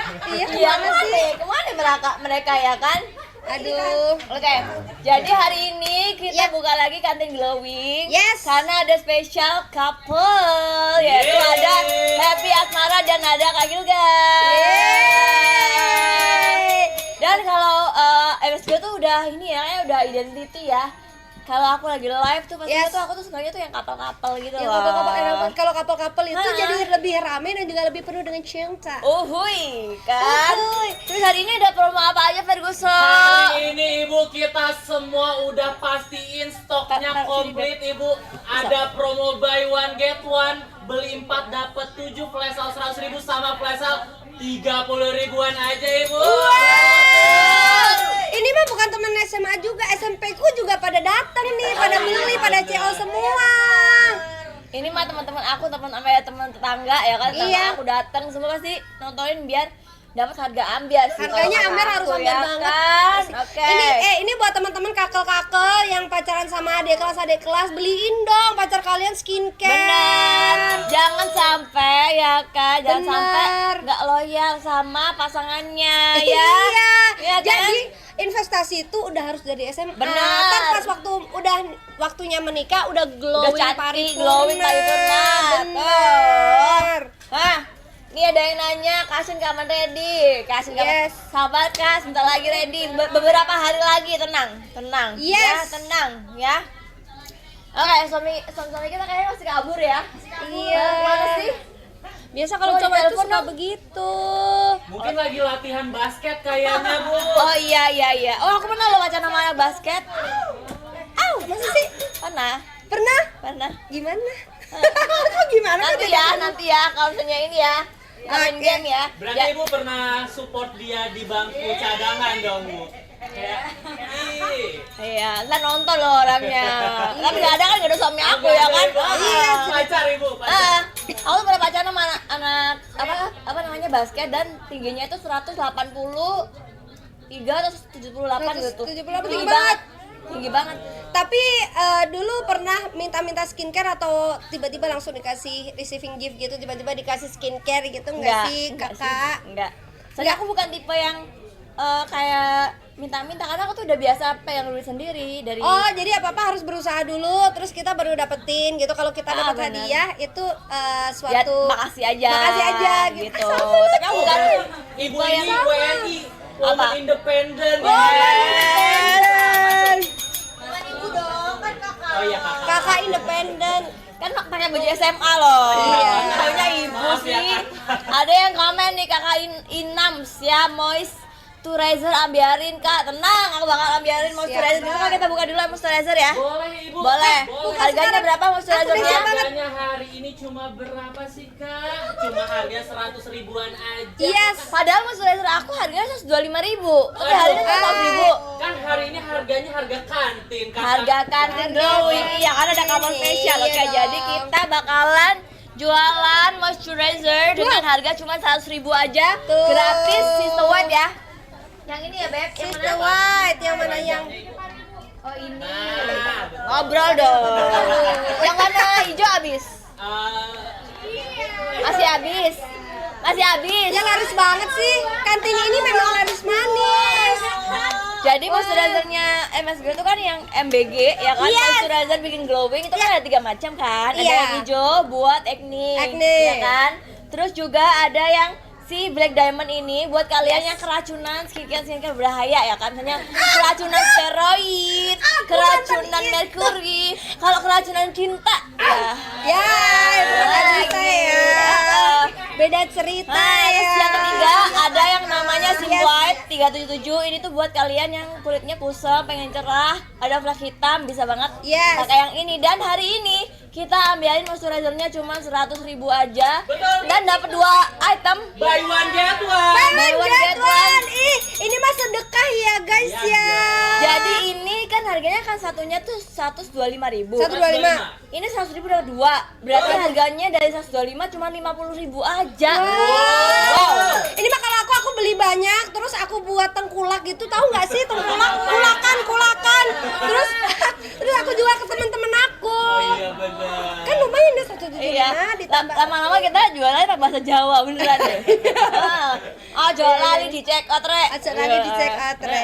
Iya, kemana sih? Kemana mereka ya kan? Aduh. Oke, jadi hari ini kita buka lagi kantin glowing. Yes. Karena ada spesial couple, yaitu ada Happy Asmara dan ada Kak Gilga. Dan kalau MSG tuh udah ini ya, udah identity ya. Kalau aku lagi live tuh pasti tuh aku tuh sukanya tuh yang couple-couple gitu Ya, loh. kalau couple-couple itu jadi lebih ramai dan juga lebih penuh dengan cinta. Uhuy, kan? Terus hari ini ada promo apa aja Ferguson? Hari ini ibu kita semua udah pastiin stoknya komplit ibu. Ada promo buy one get one, beli 4 dapat 7 flash sale 100.000 sama flash sale 30.000-an aja ibu. Ini mah bukan temen SMA juga, SMP ku juga pada datang nih, pada beli, pada CO semua. Ini mah teman-teman aku, teman tetangga ya kan, tetangga aku datang semua pasti nontonin biar dapat harga ambiar sih. Harganya kalau ambiar kata harus aku, ambiar ya banget. Kan? Oke. Ini buat teman-teman kakel-kakel yang pacaran sama adik kelas, beliin dong pacar kalian skincare. Benar. Jangan sampai ya kan, jangan Bener. sampai nggak loyal sama pasangannya ya. Iya. Iya kan? Jadi investasi itu udah harus dari SMA. Benar. Ntar pas waktunya menikah udah glowing cantik, paripurna. glowing paripurna. Bener. Hah, ini ada yang nanya, Kasin kapan ready? Kasin kapan? Yes. Sabar Kas, bentar lagi ready. Beberapa hari lagi, tenang. Yes. Ya, tenang ya. Oke, suami kita kayaknya masih kabur ya. Iya. Kemana sih? Biasa kalau Oh, cowok itu telepon suka dong. begitu. Mungkin lagi latihan basket kayaknya bu. Oh iya. Oh, aku pernah lo pacaran sama anak basket. Masa sih? Pernah. Pernah? Gimana? Kok gimana? Nanti ya, kalau misalnya ini ya. Main Oke. game ya. Berarti ibu pernah support dia di bangku cadangan dong bu. Ya. Iya, ntar nonton loh orangnya. Tapi nggak ada suami aku ya kan? Iya, pacar ibu, pacar. Aku pernah pacaran sama anak apa namanya basket dan tingginya itu 183 atau 78 gitu. 178, Tinggi banget. Tapi dulu pernah minta skincare atau tiba-tiba langsung dikasih receiving gift gitu, tiba-tiba dikasih skincare gitu enggak sih, Kakak? Enggak. Soalnya aku bukan tipe yang kayak minta-minta, karena aku tuh udah biasa pengen beli sendiri dari. Oh, jadi apa-apa harus berusaha dulu, terus kita baru dapetin gitu. Kalau kita dapat benar. hadiah itu Ya, suatu makasih aja gitu. Tapi aku bukan Ibu yang ini WNI, woman Apa? independen. Ibu dong, kan kakak. Oh iya kakak. Kakak independen. kan pakai baju SMA loh. Iya. Taunya ibu Maaf ya, sih. Kak. Ada yang komen nih kakak Inams ya, moisturizer ambiarin Kak. Tenang, aku bakal ambiarin moisturizer. Dulu kan kita buka dulu moisturizer ya. Boleh ibu. Boleh. Boleh. Harganya berapa moisturizernya? Harganya hari ini cuma berapa sih kak? Cuma harga 100.000-an aja. Yes. Padahal moisturizer aku harganya 125.000. Tapi hari ini 100.000. Kan hari ini harganya harga kantin kan? Harga kantin glowing. Iya, kan ada kapan spesial. Oke, Iya jadi dong. kita bakalan jualan moisturizer dengan harga cuma 100.000 aja. Tuh. Gratis Sister White ya. Yang ini ya, Beb. Yang Sister mana? White yang mana yang Oh, ini. Nah, Ngobrol dong. Yang mana? Hijau habis. Masih habis. Masih habis. yang laris banget sih. Kantin ini memang laris manis. Jadi moisturizernya MSG itu kan yang MBG ya kan, Yes. moisturizer bikin glowing itu kan ada 3 macam kan. Ada Iya. yang hijau buat acne, Acne. ya kan. Terus juga ada yang si Black Diamond ini buat kalian yang keracunan skincare berbahaya ya kan, misalnya keracunan steroid, keracunan merkuri, kalau keracunan cinta Ya, bukan bisa ya. Beda cerita Nah, terus ya. yang ketiga ada yang namanya Sim Yes. White 377. Ini tuh buat kalian yang kulitnya kusam, pengen cerah, ada flek hitam, bisa banget Yes. pakai yang ini. Dan hari ini kita ambilin moisturizernya cuma 100.000 aja. Betul. Dan dapat 2 item. buy one get one. Buy one get one. Ih, ini mah sedekah ya guys Iya, ya. Jadi ini kan harganya kan satunya tuh 125.000. 125. Ini 100.000 dapat 2. Berarti harganya dari 125 cuma 50.000 aja. Wow. Ini mah kalau aku beli banyak, terus aku buat tengkulak gitu, tahu nggak sih tengkulak, kulakan. Terus aku jual ke teman-teman aku. Oh iya benar. Kan lumayan deh 175 Iya, ditambah. lama-lama kita jualannya pakai bahasa Jawa beneran deh. Ajo lali dicek out re. Aja lagi dicek out re.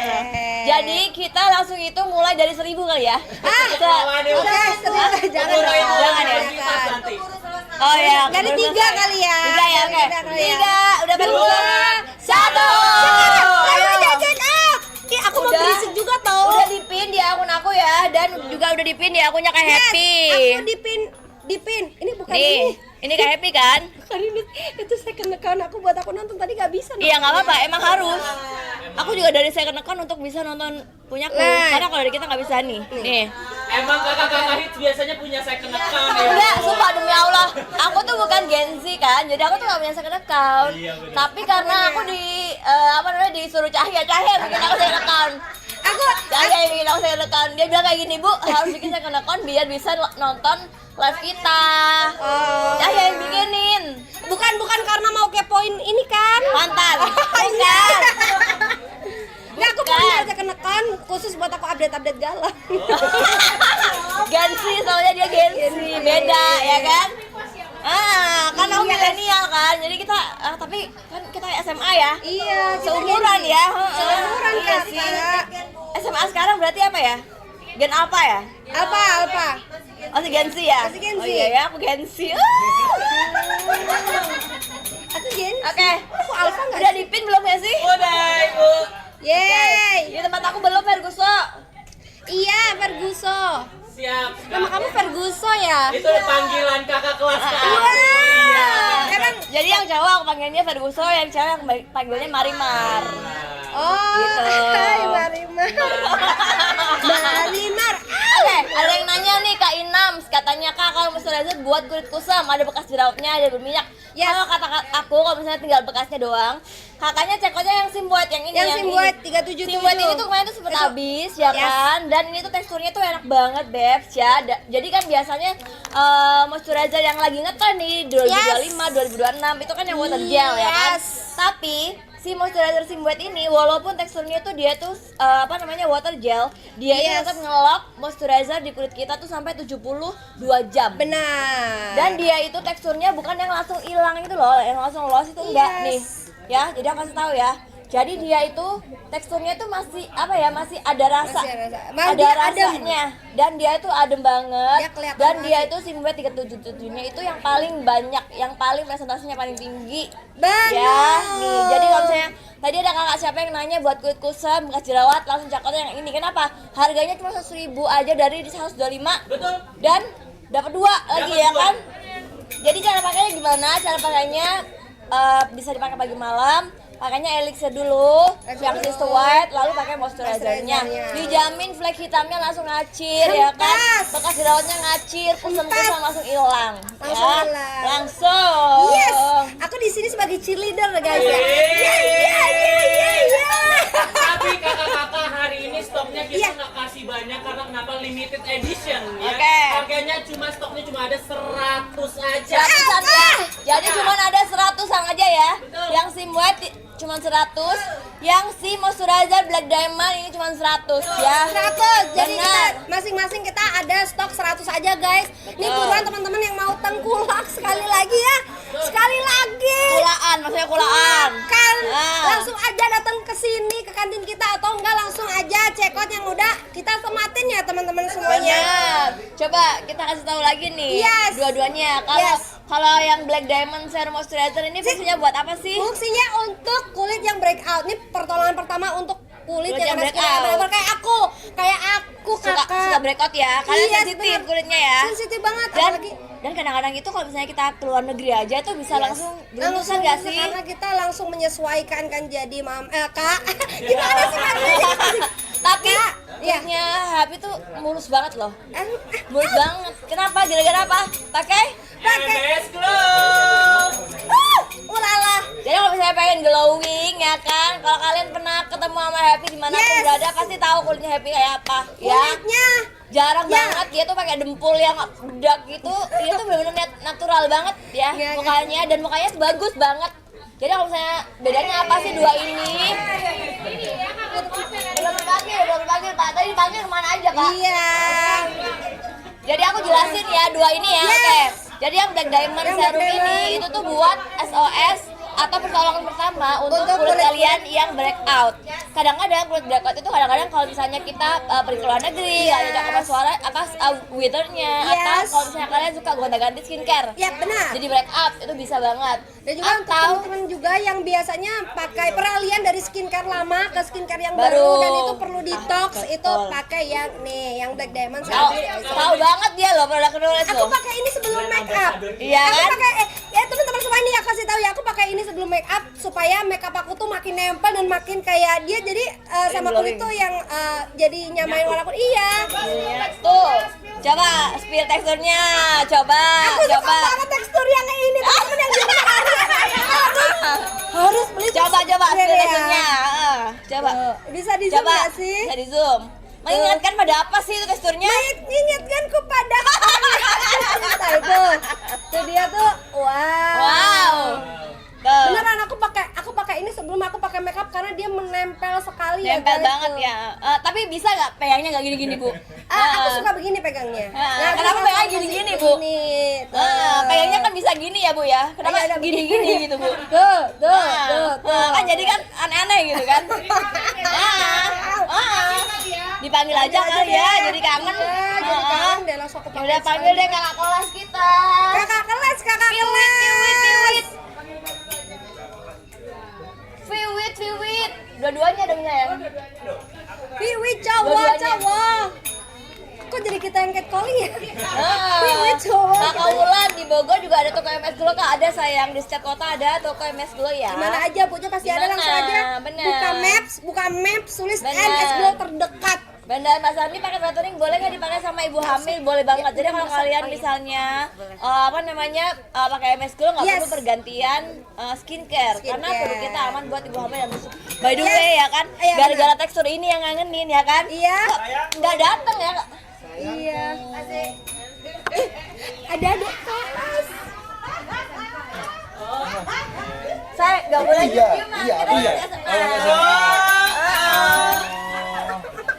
Jadi kita langsung itu mulai dari 1000 kali ya. Kita, Oke, serius jangan dong. Jangan ya. Nanti. oh ya. Dari belum 3 selesai. kali ya. 3 ya, oke. Tiga kali ya. 3, udah baru 1. Ayo aja check out. Ih, aku mau Udah. berisik juga tau. Udah dipin di akun aku ya, dan juga udah dipin di akunnya Kak Happy. Aku dipin. Ini bukan Nih, ini Kak Happy kan? Bukan ini. Itu second account aku buat aku nonton tadi gak bisa. Iya nggak apa-apa, emang harus. Aku juga dari second account untuk bisa nonton punyaku, Nah. karena kalau dari kita nggak bisa nih. Nih. Emang kakak-kakak hits biasanya punya second account ya? Enggak, sumpah demi Allah, aku tuh bukan Gen Z kan, jadi aku tuh gak punya second account. Iya, bener. Tapi karena aku disuruh Cahya bikin aku second account. Cahya yang bikin aku second account. Dia bilang kayak gini, Bu, harus bikin second account biar bisa nonton live kita. Cahya yang bikinin. Bukan karena mau kepoin ini kan? Mantan. Iya. Bukan. Nggak, aku mau punya second account khusus buat aku update galau. Gen Z, soalnya dia Gen Z, beda ya kan? Kan aku milenial kan, jadi kita tapi kan kita SMA ya, Iya, kita seumuran Gen Z. ya, Seumuran, iya Kak. sih. SMA sekarang berarti apa ya? Gen apa ya? Apa? Masih Gen Z ya? Masih Gen Z. Oh iya ya, aku Gen Z. Aku Gen Z. Oke, Aku alpha nggak udah sih? dipin belum ya sih? Udah, Ibu. Yeay. Di tempat aku belum Ferguso. Iya, Ferguso. Siap. Nama kamu Ferguso ya? Itu panggilan kakak kelas kamu. Iya. Emang Jadi yang cowok aku panggilnya Ferguso, yang cewek aku panggilnya Marimar. oh, Gitu. hai Marimar. Marimar. Oke, ada yang nanya nih Kak Inams, katanya Kak kalau moisturizer buat kulit kusam ada bekas jerawatnya, ada berminyak. Yes. Kalau kata aku kalau misalnya tinggal bekasnya doang, kakaknya cekotnya yang Simbuat yang ini. Yang Simbuat ini. 377. Simbuat ini tuh kemarin tuh sempet habis ya Yes. kan, dan ini tuh teksturnya tuh enak banget Bebs ya. Jadi kan biasanya moisturizer yang lagi ngetren nih 2025, 2026 itu kan yang water gel ya kan. Yes. Tapi si moisturizer Simbuat ini walaupun teksturnya tuh dia tuh water gel, dia itu Yes. tetap ngelok moisturizer di kulit kita tuh sampai 72 jam. Benar. Dan dia itu teksturnya bukan yang langsung hilang itu loh, yang langsung loss itu enggak Yes. nih. Ya, jadi aku kasih tahu ya. Jadi dia itu teksturnya tuh masih masih ada rasa. Masih ada rasa. Ada Dia adem. rasanya. Dan dia itu adem banget. Dia kelihatan Dan dia banget. itu Simbuat 377-nya itu yang paling banyak, yang paling presentasinya paling tinggi. Benar. Ya, nih. Jadi kalau misalnya tadi ada kakak siapa yang nanya buat kulit kusam, bekas jerawat, langsung cakotnya yang ini. Kenapa? Harganya cuma 100.000 aja dari 125. Betul. Dan dapat 2 lagi Dapat ya 2. kan? Jadi cara pakainya gimana? Cara pakainya bisa dipakai pagi malam. Pakainya elixir dulu, yang Sister White, lalu pakai moisturizernya. Moisturizernya. Dijamin flek hitamnya langsung ngacir ya kan? Hempas. Bekas jerawatnya ngacir, kusam-kusam langsung hilang. Langsung ya. hilang. Langsung. Yes. Aku di sini sebagai cheerleader guys ya. Tapi kakak-kakak hari ini stoknya kita Iya. nggak kasih banyak karena kenapa limited edition ya. Oke. Harganya stoknya cuma ada 100 aja. 100-an ya. Jadi cuman ada 100-an aja ya. Yang Simbuat cuma 100, yang si moisturizer Black Diamond ini cuma 100 ya. 100. Jadi kita Benar. masing-masing kita ada stok 100 aja guys. Ini Betul. buruan teman-teman yang mau tengkulak sekali lagi ya. Sekali lagi. Kulaan, maksudnya kulaan. Kan Nah. langsung aja datang ke sini ke kantin kita atau enggak langsung aja check out yang udah kita sematin ya teman-teman semuanya. Benar. Coba kita kasih tahu lagi nih. Yes. Dua-duanya. Kalau Yes. kalau yang Black Diamond Serum Moisturizer ini fungsinya buat apa sih? Fungsinya untuk kulit yang breakout. Ini pertolongan pertama untuk kulit Kulit yang yang breakout. benar-benar kayak aku Suka kakak. breakout ya. Kalian Iya, sensitif bener. kulitnya ya. Sensitif banget Dan apalagi kadang-kadang itu kalau misalnya kita keluar negeri aja itu bisa langsung beruntusan gak sih? karena kita langsung menyesuaikan kan jadi kak gimana sih Kak? Tapi Kak, iya. kulitnya Happy tuh mulus banget loh. Eh, Mulus banget. Kenapa? Gara-gara apa? Pakai? MBS Glow. ulala Jadi kalau misalnya pengen glowing ya kan, kalau kalian pernah ketemu sama Happy di mana pun Yes. berada pasti tahu kulitnya Happy kayak apa. Ya, kulitnya jarang Ya. banget dia tuh pakai dempul yang bedak gitu. Dia tuh benar-benar natural banget ya Ya, ya. mukanya, dan mukanya bagus banget. Jadi kalau misalnya bedanya apa sih dua ini? Belum dipanggil Pak. Tadi dipanggil kemana aja Kak? iya Jadi aku jelasin ya dua ini ya. Yes. Oke. Jadi yang Black Diamond Yang Serum Black ini Diamond. itu tuh buat SOS atau pertolongan pertama untuk Untuk kulit kulit- kalian yang breakout. Kadang-kadang kulit breakout itu kadang-kadang kalau misalnya kita pergi ke luar negeri, ada cakapan suara withernya, atau Yes. kalau misalnya kalian suka gonta-ganti skincare. Ya benar. Jadi breakout itu bisa banget. Dan juga untuk Atau teman-teman juga yang biasanya pakai peralihan dari skincare lama ke skincare yang Baru. baru dan itu perlu detox, itu betul. pakai yang nih, yang Black Diamond tahu tahu banget dia loh produk kedua Aku tuh. pakai ini sebelum make up. Iya Aku kan? pakai ya teman-teman semua ini aku kasih tahu ya, aku pakai ini sebelum make up supaya make up aku tuh makin nempel dan makin kayak dia, jadi sama kulit glowing. tuh yang jadi nyamain warna kulit. Iya. Tuh, coba spill teksturnya, coba. Aku suka banget tekstur yang ini, teman-teman yang gimana harus beli Coba tekstur spill ya. teksturnya. Coba. Bisa di zoom Coba. nggak sih? Bisa di zoom. Mengingatkan pada apa sih itu teksturnya? Mengingatkanku pada cinta itu dia tuh Wow. Tuh. beneran aku pakai ini sebelum aku pakai makeup karena dia menempel sekali Nempel ya guys, banget tuh. ya. Tapi bisa nggak pegangnya nggak gini-gini, Bu? Aku suka begini pegangnya. Kenapa aku pegang suka gini-gini, begini, Bu? tuh. Pegangnya kan bisa gini ya, Bu ya. Kenapa Iya, ada gini-gini gitu, Bu? tuh Kan jadi kan aneh-aneh gitu kan. Dipanggil aja kali ya, jadi kangen. Jadi kangen deh, langsung aku Ya udah panggil deh kakak kelas kita. kakak kelas Fiwit. Dua-duanya dong ya. Piwit cowok Dua-duanya. kok jadi kita yang catcalling ya? Ah, Piwit cowok. Kakak Wulan di Bogor juga ada toko MS Glow, Kak. Ada sayang di setiap kota ada toko MS Glow ya. Dimana aja punya pasti ada, Dimana? langsung aja Bener. buka maps tulis Bener. MS Glow terdekat. Bandar Mas Andi pakai flaturing boleh nggak dipakai sama ibu hamil? Boleh banget. Jadi kalau kalian misalnya pakai MS Glow nggak Yes. perlu pergantian skincare karena Skincare. produk kita aman buat ibu hamil dan busuk. By the way ya kan, Iya, gara-gara tekstur ini yang ngangenin ya kan? Iya. Nggak datang ya. Iya. Ada adik kelas. Saya nggak boleh Iya, cium iya, kita iya.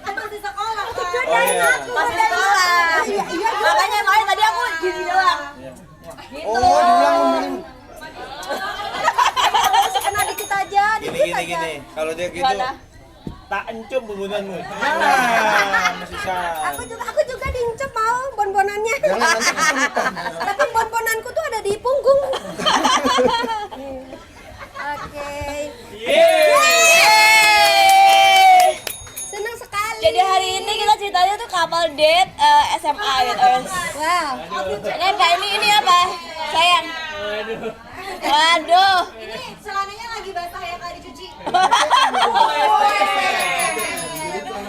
Masih sekolah kan? iya. Masih sekolah. Makanya kemarin tadi aku gini doang. Gitu. Oh, dibilang membeli. Kena dikit aja, dikit aja. Gini. Kalau dia gitu, Gimana? tak encum bubunanmu. Masih sah. Aku juga diincep mau bonbonannya. Jangan nanti kesulitan. Tapi bonbonanku tuh ada di punggung. Oke. Senang sekali. Jadi hari ini kita ceritanya tuh kapal date SMA gitu. Wow. Kan Kak, ini apa? Sayang. Waduh. Ini celananya lagi basah ya Kak, dicuci.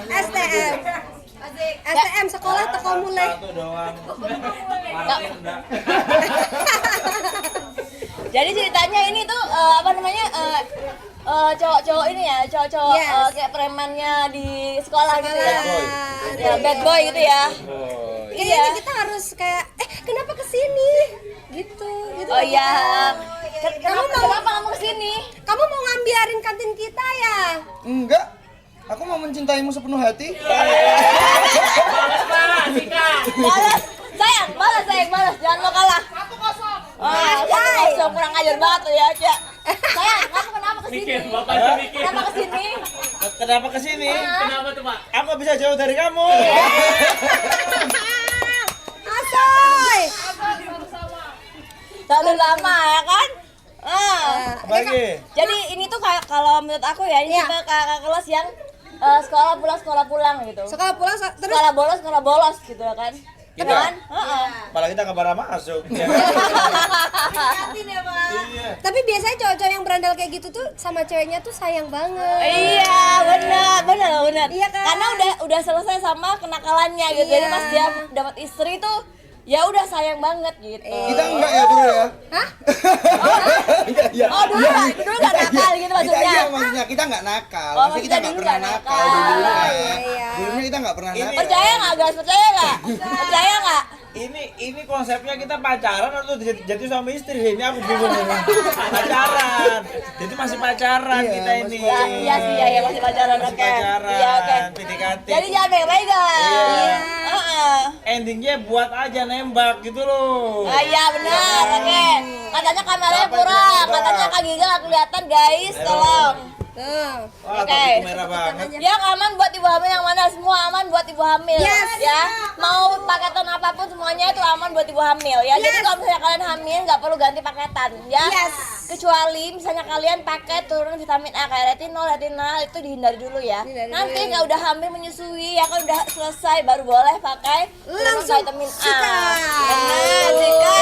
STM. STM sekolah toko mulai. Satu doang. Jadi ceritanya ini tuh cowok-cowok ini ya, cowok-cowok Yes. kayak premannya di sekolah gitu ya. Sekolah. Ya, bad boy gitu ya. Kayaknya kita harus kayak kenapa kesini? Gitu. Oh iya. Kamu Kamu kesini? Kamu mau ngambiarin kantin kita ya? Enggak. Aku mau mencintaimu sepenuh hati. Balas, sayang, balas, jangan mau kalah. 1-0. 1-0, kurang ajar banget tuh ya, Cak. Sayang, kamu kenapa kesini? Mikir, bapaknya mikir. Kenapa kesini? Kenapa kesini? Kenapa tuh, Pak? Aku bisa jauh dari kamu. Asoy. Terlalu lama ya kan? Bagi. Jadi ini tuh kayak kalau menurut aku ya, ini Iya. tipe kakak kelas yang sekolah pulang gitu. Sekolah pulang terus Sekolah bolos gitu ya kan? Kita? Kan? Heeh. Apalagi kita kabar masuk. Ya. Iya. tapi biasanya cowok-cowok yang berandal kayak gitu tuh sama ceweknya tuh sayang banget. Iya, benar. Iya kan? Karena udah selesai sama kenakalannya gitu. Jadi Iya. pas dia dapat istri tuh ya udah sayang banget gitu. Kita enggak ya, Bro ya? Hah? Enggak ya. Oh, dulu nggak nakal gitu maksudnya. Kita iya maksudnya kita enggak nakal. Oh, Maksudnya kita maksudnya enggak dulu pernah nggak nakal nakal. dulunya. Iya. Dulunya kita enggak pernah nakal. Percaya nggak, guys? Percaya nggak? Percaya nggak? Ini konsepnya kita pacaran atau jadi suami istri? Ini aku bingung ini. Pacaran. Jadi masih pacaran Iya, kita ini. Iya sih, ya masih pacaran. Masih Oke. pacaran. Iya, oke. PDKT. Jadi jangan pegang-pegang. Iya. Heeh. Endingnya buat aja nembak gitu loh. Ah, iya benar, oke. Katanya kameranya kurang, katanya Kak Giga nggak kelihatan guys, tolong. Tuh. Wah, Oke. tapi merah banget. Yang aman buat ibu hamil yang mana? Semua aman buat ibu hamil. Yes. Ya. Mau paketan apapun semuanya itu aman buat ibu hamil ya. Jadi Yes. kalau misalnya kalian hamil nggak perlu ganti paketan ya. Yes. Kecuali misalnya kalian pakai turun vitamin A kayak retinol itu dihindari dulu ya. Hindari Nanti dulu. nggak udah hamil menyusui ya kan udah selesai baru boleh pakai turun Langsung vitamin A. sikat. Benar, sikat.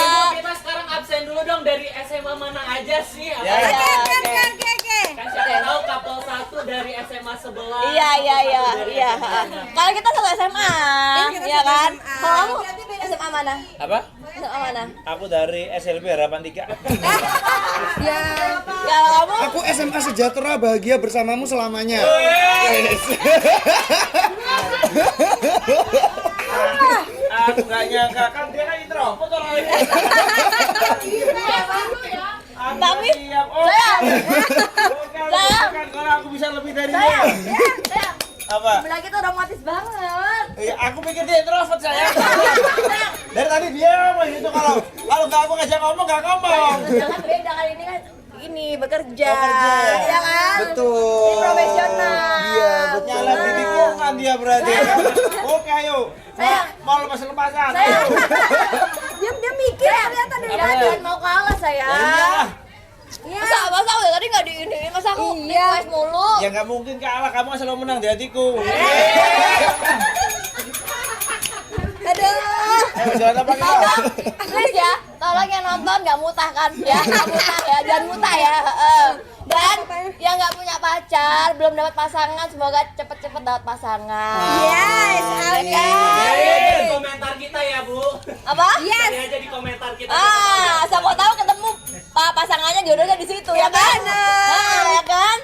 Ibu, kita sekarang absen dulu dong dari SMA mana aja sih? Ya. Oke, Iya, oke, oke. oke, oke. Kan siapa tahu couple satu dari SMA sebelah. Iya. couple satu dari Iya. SMA-nya. Kalau kita satu SMA, kita ya satu kan? SMA. Kalau kamu SMA mana? Apa? SMA mana? Aku dari SLB Harapan 3. Ya. Kalau kamu Aku SMA sejahtera bahagia bersamamu selamanya. Yes. Aku gak nyangka kan dia kan introvert orang ini. Aku Tapi- siap. Oh, sayang, oke, sayang. kan kalau aku bisa lebih dari sayang, dia. sayang. Apa? Bilang kita romantis banget. Ya, aku pikir dia introvert saya. Dari tadi dia ngomong gitu kalau nggak aku ngajak ngomong nggak ngomong. Jangan beda kali ini kan ini bekerja, Bekerja. ya kan? Betul. Ini profesional. Iya, betul. Nyala di lingkungan dia berarti. Oke ayo. Sayang. Mau lepas-lepasan. Sayang, Dia mikir ternyata dari ya, jangan mau kalah sayang. Ya. Masa udah tadi nggak diinin, masa aku Iya. request mulu. Ya nggak mungkin kalah, kamu kan selalu menang di hatiku. Aduh. Jangan apa kita. Tolong, please ya, tolong yang nonton nggak mutah kan, ya nggak mutah ya, jangan mutah ya. Dan yang nggak punya pacar, belum dapat pasangan, semoga cepet-cepet dapat pasangan. Yes, Ya amin. kan? Di komentar kita ya, Bu. Apa? Yes. Tadi aja di komentar kita. Siapa tahu ketemu pasangannya jodohnya di situ ya kan? bener. Ya kan?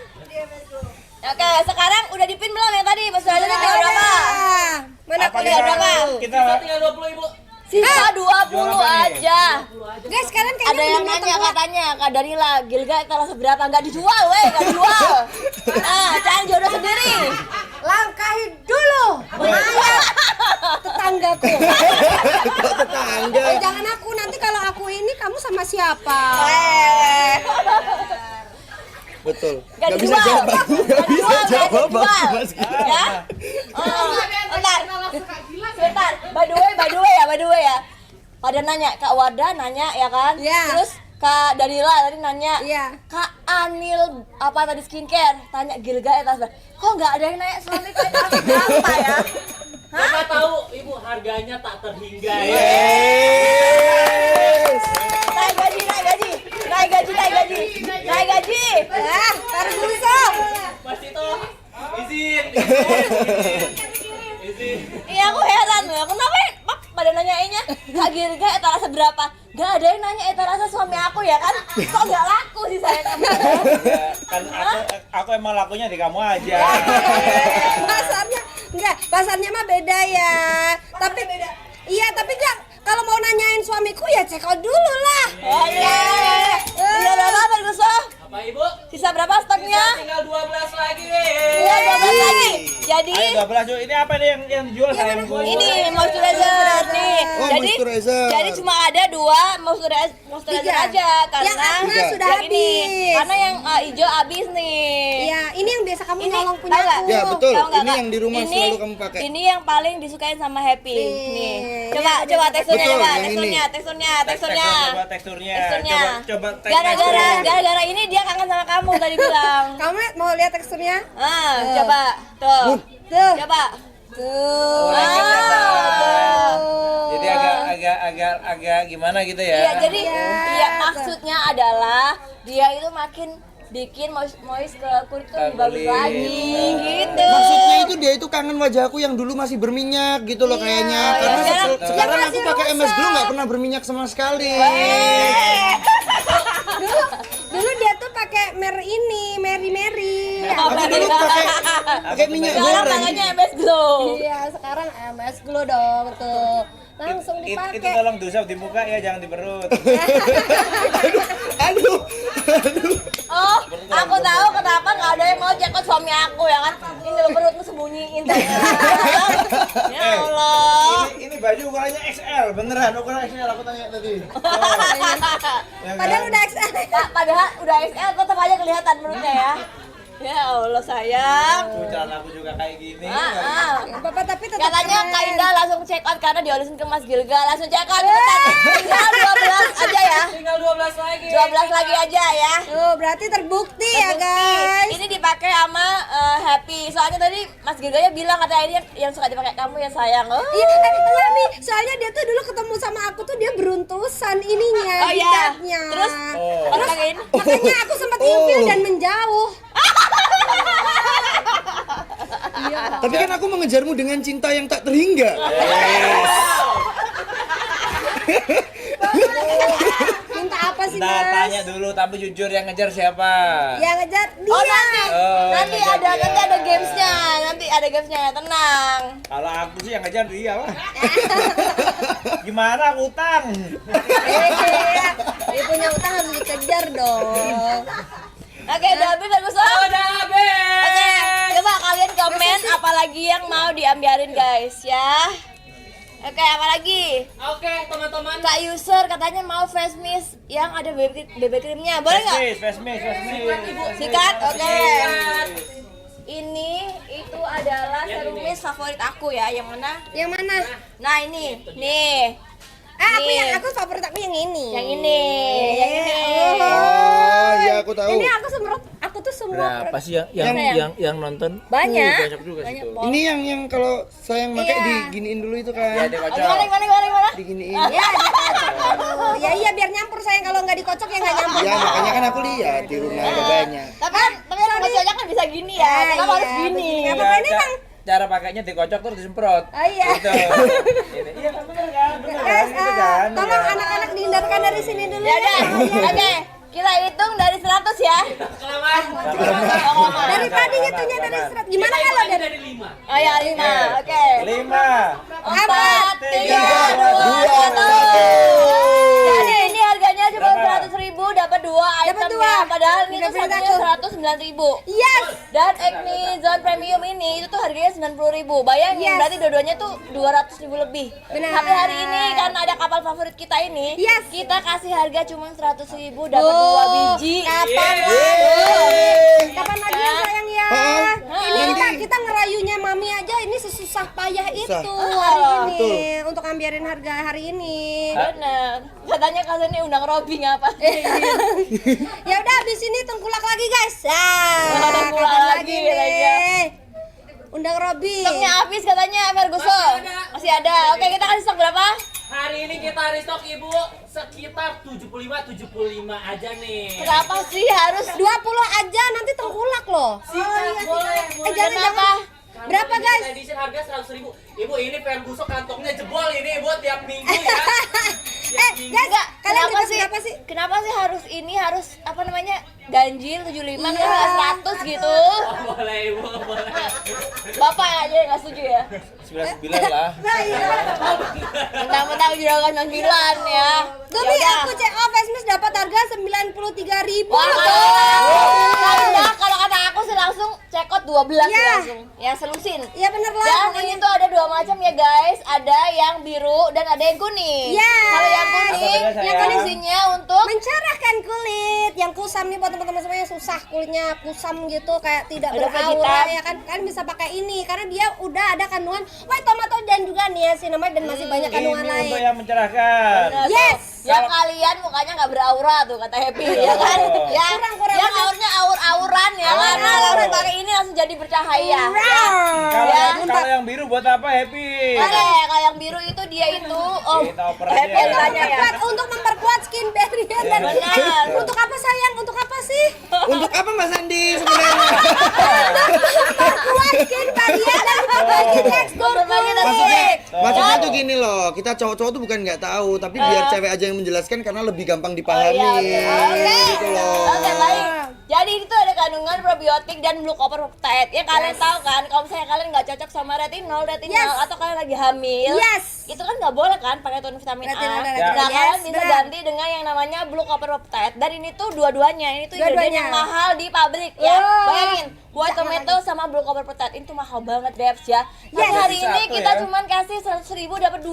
Oke, sekarang udah dipin belum yang tadi? Mas Raja tinggal berapa? Mana Apa kuliah kita- berapa? Kita Kita tinggal 20, Ibu. Sisa 20 Jual apa nih? aja. Guys, kalian Ada kayaknya yang belum nanya nonton katanya, Kak Darila, Gilga terasa berapa? Nggak dijual, weh, nggak dijual. Nah, cari jodoh sendiri. langkahi dulu. Ayah tetanggaku. Tetangga. Jangan aku, nanti kalau aku ini kamu sama siapa? Betul. Nggak Gak bisa dijual. jawab aku. Gak bisa Nggak jawab dijual. aku, Mas. Ya? Bentar. Bentar. By the way ya. Pada nanya, Kak Wardah nanya ya kan? Iya. Terus Kak Danila tadi nanya, Iya. Kak Anil apa tadi skincare? Tanya Gilga etas. Kok nggak ada yang nanya suami kok etas berapa ya? Siapa tahu Ibu harganya tak terhingga ya. Yes. Naik gaji. Taruh dulu sob. Mas Tito, izin. Izin. Iya aku heran loh, kenapa ya? Pada nanyainnya Kak Gilga etalase berapa? Gak ada yang nanya etalase suami aku ya kan? Kok gak laku sih saya Ya, kan aku emang lakunya di kamu aja. Pasarnya enggak, pasarnya mah beda ya. Tapi iya, tapi enggak, kalau mau nanyain suamiku ya cek out dulu lah. Iya. Tinggal berapa Ferguso? Apa Ibu? Sisa berapa stoknya? Tinggal 12 lagi. Iya 12 lagi. Jadi Ayo 12 yuk. Ini apa nih yang dijual sayangku? ini moisturizer nih. Oh, Jadi moisturizer. jadi cuma ada 2 moisturizer Tiga. aja karena Yang asma sudah yang ini. habis. Karena yang hijau habis nih. Iya, ini yang biasa kamu Ini, nolong tahu punya nggak? aku. Ya, betul. Tahu nggak, Ini Kak? yang di rumah Ini- selalu kamu pakai. Ini yang paling disukain sama Happy. Nih. Coba Iya, coba teksturnya betul, coba, yang teksturnya, ini. teksturnya. Coba teksturnya. Teksturnya. Coba Gara-gara ini dia kangen sama kamu tadi bilang. Kamu mau lihat teksturnya? Coba. Tuh. Tuh. Coba. Tuh. Jadi agak gimana gitu ya? Iya, jadi Iya. iya maksudnya adalah dia itu makin bikin moist ke kulit tuh lebih bagus Kulit. lagi gitu. Maksudnya itu dia itu kangen wajahku yang dulu masih berminyak gitu loh kayaknya. Karena iya. sekarang Yang aku masih pakai MS rusak. Glow nggak pernah berminyak sama sekali. Dulu dia tuh pakai Mary. Aku dulu pakai minyak Sekarang goreng. tangannya MS Glow. Iya, sekarang MS Glow dong tuh. Langsung Itu dipakai. tolong diusap di muka ya, jangan di perut. Aduh. Oh, aku tahu kenapa nggak ada yang mau cekot suami aku ya kan? Ini loh perutmu sembunyiin. Ya Allah. Ini baju ukurannya XL, beneran ukuran XL aku tanya tadi. Ya kan? Padahal udah XL. Padahal udah XL tetap aja kelihatan menurutnya ya. Ya Allah sayang. Tuh celana aku juga kayak gini. Bapak tapi tetap Katanya keren. Kak Indah langsung check out karena diolesin ke Mas Gilga. Langsung check out cepetan. Tinggal 12 aja ya. Tinggal 12 lagi. 12 lagi aja ya. Tuh, berarti terbukti ya, guys. Ini dipakai sama Happy. Soalnya tadi Mas Gilganya bilang katanya ini yang suka dipakai kamu ya sayang. Oh. Iya, enggak Mi, soalnya dia tuh dulu ketemu sama aku tuh dia beruntusan ininya, Oh, iya. hijabnya. Terus pakein. Makanya aku sempat ilfil dan menjauh. Tapi kan aku mengejarmu dengan cinta yang tak terhingga. Minta apa sih, Ntar Mas? tanya dulu, tapi jujur yang ngejar siapa? Ya ngejar dia. Oh nanti, Oh, nanti yang ada ngejar. gamesnya, nanti ada gamesnya tenang. Kalau aku sih yang ngejar dia lah. Gimana aku utang? Iya. Dia punya utang harus dikejar dong. Oke, udah habis Ferguson? Udah habis. Oke, coba kalian komen apalagi yang mau diambiarin guys ya. Oke, apa lagi? Oke, teman-teman. Kak user katanya mau face mist yang ada BB creamnya, boleh nggak? Face mist. Sikat, oke. Ini itu adalah serum mist favorit aku ya, yang mana? Yang mana? Nah ini, nih, Nih. aku favorit aku yang ini. yang ini, yang ini. Oh, iya aku tahu. Ini aku tuh semua. Berapa sih yang nonton? Banyak. Banyak juga Banyak, situ. Pol. Ini yang kalau sayang pakai Iya. diginiin dulu itu kan. Dia Oh, kocok. gimana? Diginiin. Ya, ya iya biar nyampur sayang, kalau nggak dikocok ya nggak nyampur. Ya makanya kan aku lihat di rumah ada banyak. Tapi orang bocahnya kan bisa gini ya, kenapa harus gini? Nggak apa-apa, ini emang Cara pakainya dikocok terus disemprot. Oh iya. Gitu. Ini. Iya kan bener kan? Bener kan? Guys, Gitu kan? tolong anak-anak dihindarkan dari sini dulu. Ya udah, oke. Kita hitung dari 100 ya. Kelamaan. Dari tadi hitungnya dari serat. Gimana kalau dari 5? Oh ya, 5. Oke. 5. 4, 3, 2, 1. Jadi ini harganya cuma 100.000 dapat 2 item Dapat dua. ya. Padahal ini tuh Dapat satunya aku. 109.000. Yes. Dan Acne Zone Premium ini itu tuh harganya 90.000. Bayangin Yes. berarti dua-duanya tuh 200.000 lebih. Benar. Tapi hari ini karena ada kapal favorit kita ini, Yes. kita kasih harga cuma 100.000 dapat 2 biji. Kapan lagi? Kapan lagi ya sayang ya? Ini kita ngerayunya mami aja ini sesusah payah itu hari ini Betul. untuk ambiarin harga hari ini. Bener. Katanya kasih undang Robby ngapa? Ya udah habis ini tengkulak lagi guys. Tengkulak kapan lagi katanya. Undang Robby. Stoknya habis katanya Ferguson. Masih ada. Oke, kita kasih stok berapa? Hari ini kita restock Ibu sekitar 75 aja nih. Kenapa sih harus 20 aja nanti tengkulak loh. Boleh. Kenapa? Berapa guys? Edition harga 100.000. Ibu ini Ferguson kantongnya jebol ini Ibu tiap minggu ya. Guys, kalian Kenapa juga sih? berapa sih? Kenapa sih harus apa namanya? Ganjil 75 kan nggak 100 gitu. Oh, boleh Ibu, boleh. Bapak aja yang nggak setuju ya. 99 lah. Nah iya. Mentang-mentang juragan 99 ya. Tapi aku cek face mist dapat harga 93.000 Wah, loh. Nah, kalau kata aku sih langsung check out 12 sih Iya. langsung. Ya selusin. Iya bener lah. Dan pokoknya. ini tuh ada 2 macam ya guys. Ada yang biru dan ada yang kuning. Yes. Kalau yang kuning, Apa bedanya, yang sayang? isinya untuk mencerahkan kulit, yang kusam nih buat teman-teman semua yang susah kulitnya kusam gitu kayak tidak Ada beraura vegetan. ya kan, kalian bisa pakai ini karena dia udah ada kandungan white tomato dan juga niacinamide dan masih banyak kandungan Ini lain. untuk yang mencerahkan. Nah, Yes. tuh, yang kalian mukanya nggak beraura tuh kata Happy ya kan? Ya, Kurang. yang aurnya aur-auran ya kan? Nah, langsung pakai ini langsung jadi bercahaya. Kalau Ya. kalau yang biru buat apa Happy? Oke, kalau yang biru itu dia itu Kita oper aja. Happy tanya ya. Untuk memperkuat skin barrier dan Benar. untuk apa sayang? Untuk apa sih? Untuk apa Mas Andi sebenarnya? Memperkuat skin barrier dan berbagi tekstur Berbagi kulit. Maksudnya tuh gini loh, kita cowok-cowok tuh bukan nggak tahu, tapi biar cewek aja yang menjelaskan karena lebih gampang dipahami. Oke. Gitu loh. Oke, baik. Jadi itu ada kandungan probiotik dan blue copper peptide. Ya kalian tahu kan, kalau misalnya kalian nggak cocok sama retinol Yes. atau kalian lagi hamil, Yes. itu kan nggak boleh kan pakai tonic vitamin Retinol A. dan Nah, retinol. kalian Yes, bisa benar. ganti dengan yang namanya blue copper peptide. Dan ini tuh dua-duanya, ini tuh Dua-duanya. ingredient yang mahal di pabrik ya. Oh. Bayangin, White tomato sama blue copper potato itu mahal banget Debs ya. Tapi Yes. hari ini Satu kita ya. cuman kasih 100.000 dapat 2.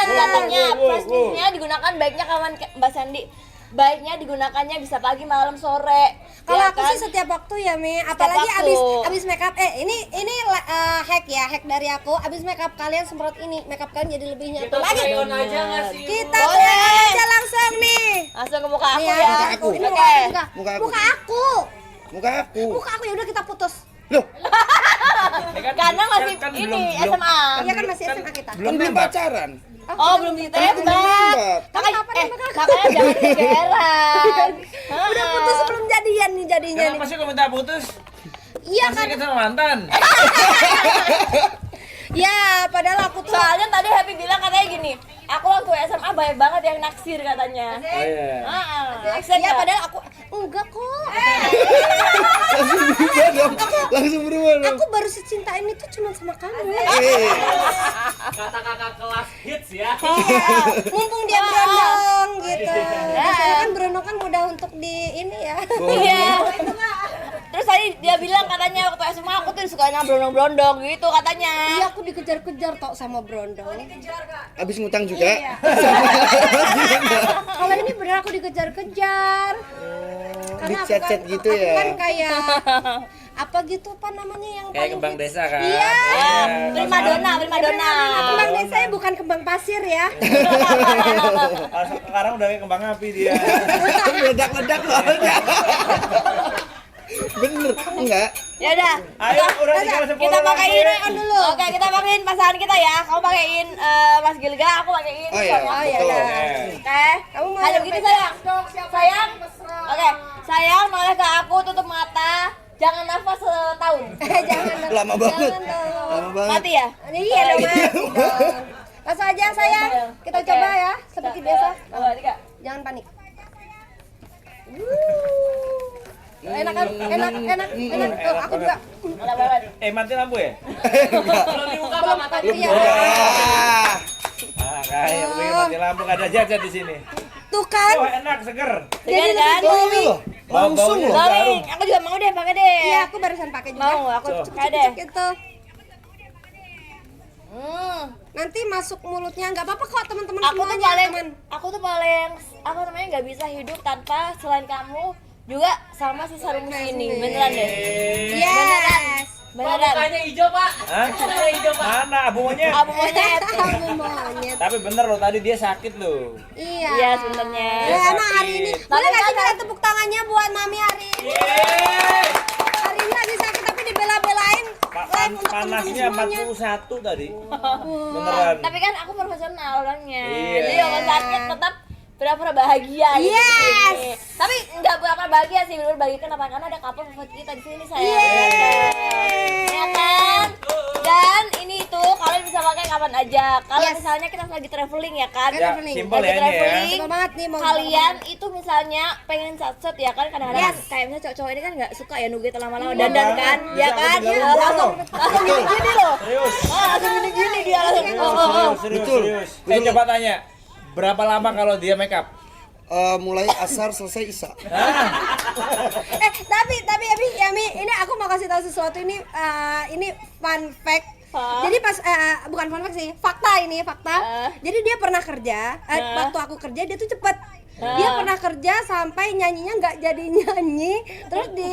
Katanya plastiknya digunakan baiknya kawan Mbak Sandi. Baiknya digunakannya bisa pagi, malam, sore. Kalau Ya aku kan? sih setiap waktu ya Mi, apalagi waktu. abis make up. Ini hack ya, hack dari aku. Abis make up kalian semprot ini, make up kalian jadi lebih nyatu Kita lagi. spray on aja nggak sih? Ibu? Kita Boleh. spray aja langsung nih. Langsung ke muka aku Nih, ya. Muka aku. Ini Oke. muka Muka aku. Muka aku. Muka aku. Muka aku ya udah kita putus. Loh, Karena masih kan ini belum- SMA. Iya kan masih SMA kita. kan belum pacaran. Oh, belum ditembak. Tembak. Makanya Kapan nembak? makanya jangan kegeeran. Udah putus sebelum jadian nih jadinya nih. Kenapa sih kau minta putus? Iya Masih kan. kita mantan. Ya, padahal aku tuh Soalnya tadi Happy bilang katanya gini, aku waktu SMA banyak banget yang naksir katanya. Oh iya. Naksir Iya, nggak? padahal aku enggak kok. Langsung berubah dong. Langsung berubah dong. Aku baru secinta ini tuh cuma sama kamu. Kata kakak kelas hits ya. Iya, mumpung dia berondong gitu. Biasanya kan berondong kan mudah untuk di ini ya. Iya. Terus tadi dia bilang katanya waktu SMA aku tuh sukanya berondong-berondong gitu katanya. Iya, aku dikejar-kejar tok sama berondong. Habis ngutang juga. Iya. Kalau ini bener aku dikejar-kejar. Karena aku Dicet-cet kan- gitu aku ya. kan kayak apa gitu apa namanya yang Kayak paling kembang hits? desa kan? Iya. Ya, primadona. Kembang desa ya, bukan kembang pasir ya. Sekarang udah kayak kembang api dia. Meledak-ledak soalnya. Bener, enggak? Ya udah. Ayo, udah tinggal 10 Kita pakein langsung ya. dulu. Oke, kita pakein pasangan kita ya. Kamu pakein Mas Gilga, aku pakein Oh iya, suami aku. iya, betul. iya. Oke. Kamu mau Halo yang gini beda? sayang. Sayang. Oke. Sayang noleh ke aku, tutup mata. Jangan nafas setahun. Jangan dong. Lama banget. Jangan dong. Lama banget. Mati ya? Iya dong, mati dong. Langsung aja sayang. Kita Oke. coba ya, seperti biasa. 2, 3. Jangan panik. Enak kan? Enak. Tuh, aku juga. Mati lampu ya? Belum dibuka Pak mata. Iya. Ah, Ah, kayak pengen mati lampu gak ada jajan di sini. Tuh kan. Wah, enak seger. Jadi kan? oh ini loh. Langsung Bau-baunya loh. Bawing, aku juga mau deh pakai deh. Iya, aku barusan pakai juga. Mau, aku Tuh. pakai deh. Gitu. Nanti masuk mulutnya nggak apa-apa kok teman-teman Aku tuh semuanya, paling, teman. aku tuh paling apa namanya nggak bisa hidup tanpa selain kamu juga sama si Sarumus ini, beneran deh. Yes. Pak Beneran. mukanya hijau Pak. Hah? Mukanya hijau Pak. Mana abu monyet? Abu monyet. Kamu monyet. Tapi bener loh, tadi dia sakit loh. Iya. Iya sebenarnya. Ya, emang hari ini Sakit. boleh nggak sih Tapi kalian tepuk tangannya buat mami hari ini? Yeay. Hari ini lagi sakit tapi dibela-belain live untuk teman-teman Panasnya semuanya. 41 tadi. Beneran. Tapi kan aku profesional orangnya. Iya. Jadi kalau sakit tetap pura-pura bahagia gitu Yes. di sini. Tapi nggak pura-pura bahagia sih, bener bahagia kenapa? Karena ada couple favorit kita di sini saya. Yeay. Ya kan? Dan ini tuh kalian bisa pakai kapan aja. Kalau Yes. misalnya kita lagi traveling ya kan? Ya, traveling. simpel Lagi ya ini ya. traveling, Simpel banget nih, mau kalian itu misalnya pengen satset ya kan kadang-kadang Yes. kayak misalnya cowok-cowok ini kan nggak suka ya nungguin lama-lama Iya dandan kan, banget. ya Bisa kan? sampai Ya, dalam langsung gini-gini loh. Serius. Langsung gini-gini dia langsung. Serius, Betul. serius. Betul. Coba tanya. Berapa lama kalau dia make up? Mulai asar selesai isya. Tapi Yami, ini aku mau kasih tahu sesuatu ini fun fact. Hah? Jadi pas bukan fun fact sih, fakta ini fakta. Jadi dia pernah kerja, waktu aku kerja dia tuh cepet. Dia pernah kerja sampai nyanyinya nggak jadi nyanyi, terus di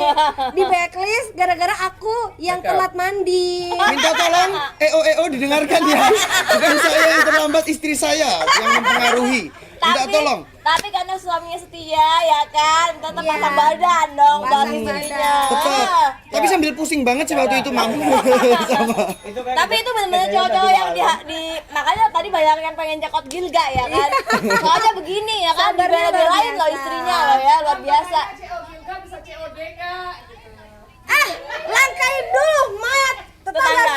backlist gara-gara aku yang telat mandi. Minta tolong EO didengarkan ya. Bukan saya yang terlambat, istri saya yang mempengaruhi. Minta tolong. Tapi karena suaminya setia ya kan, tetap Iya. pasang badan dong buat Pasang istrinya. Tetap. Tapi sambil pusing banget sih waktu itu mam. Sama. Itu kan Tapi itu benar-benar cowok-cowok yang di makanya tadi banyak yang pengen jakot Gilga ya kan. Soalnya begini ya kan, Sabarnya luar dibela-belain loh biasa. istrinya loh ya, luar biasa. Langkain dulu, mat. Tetangga.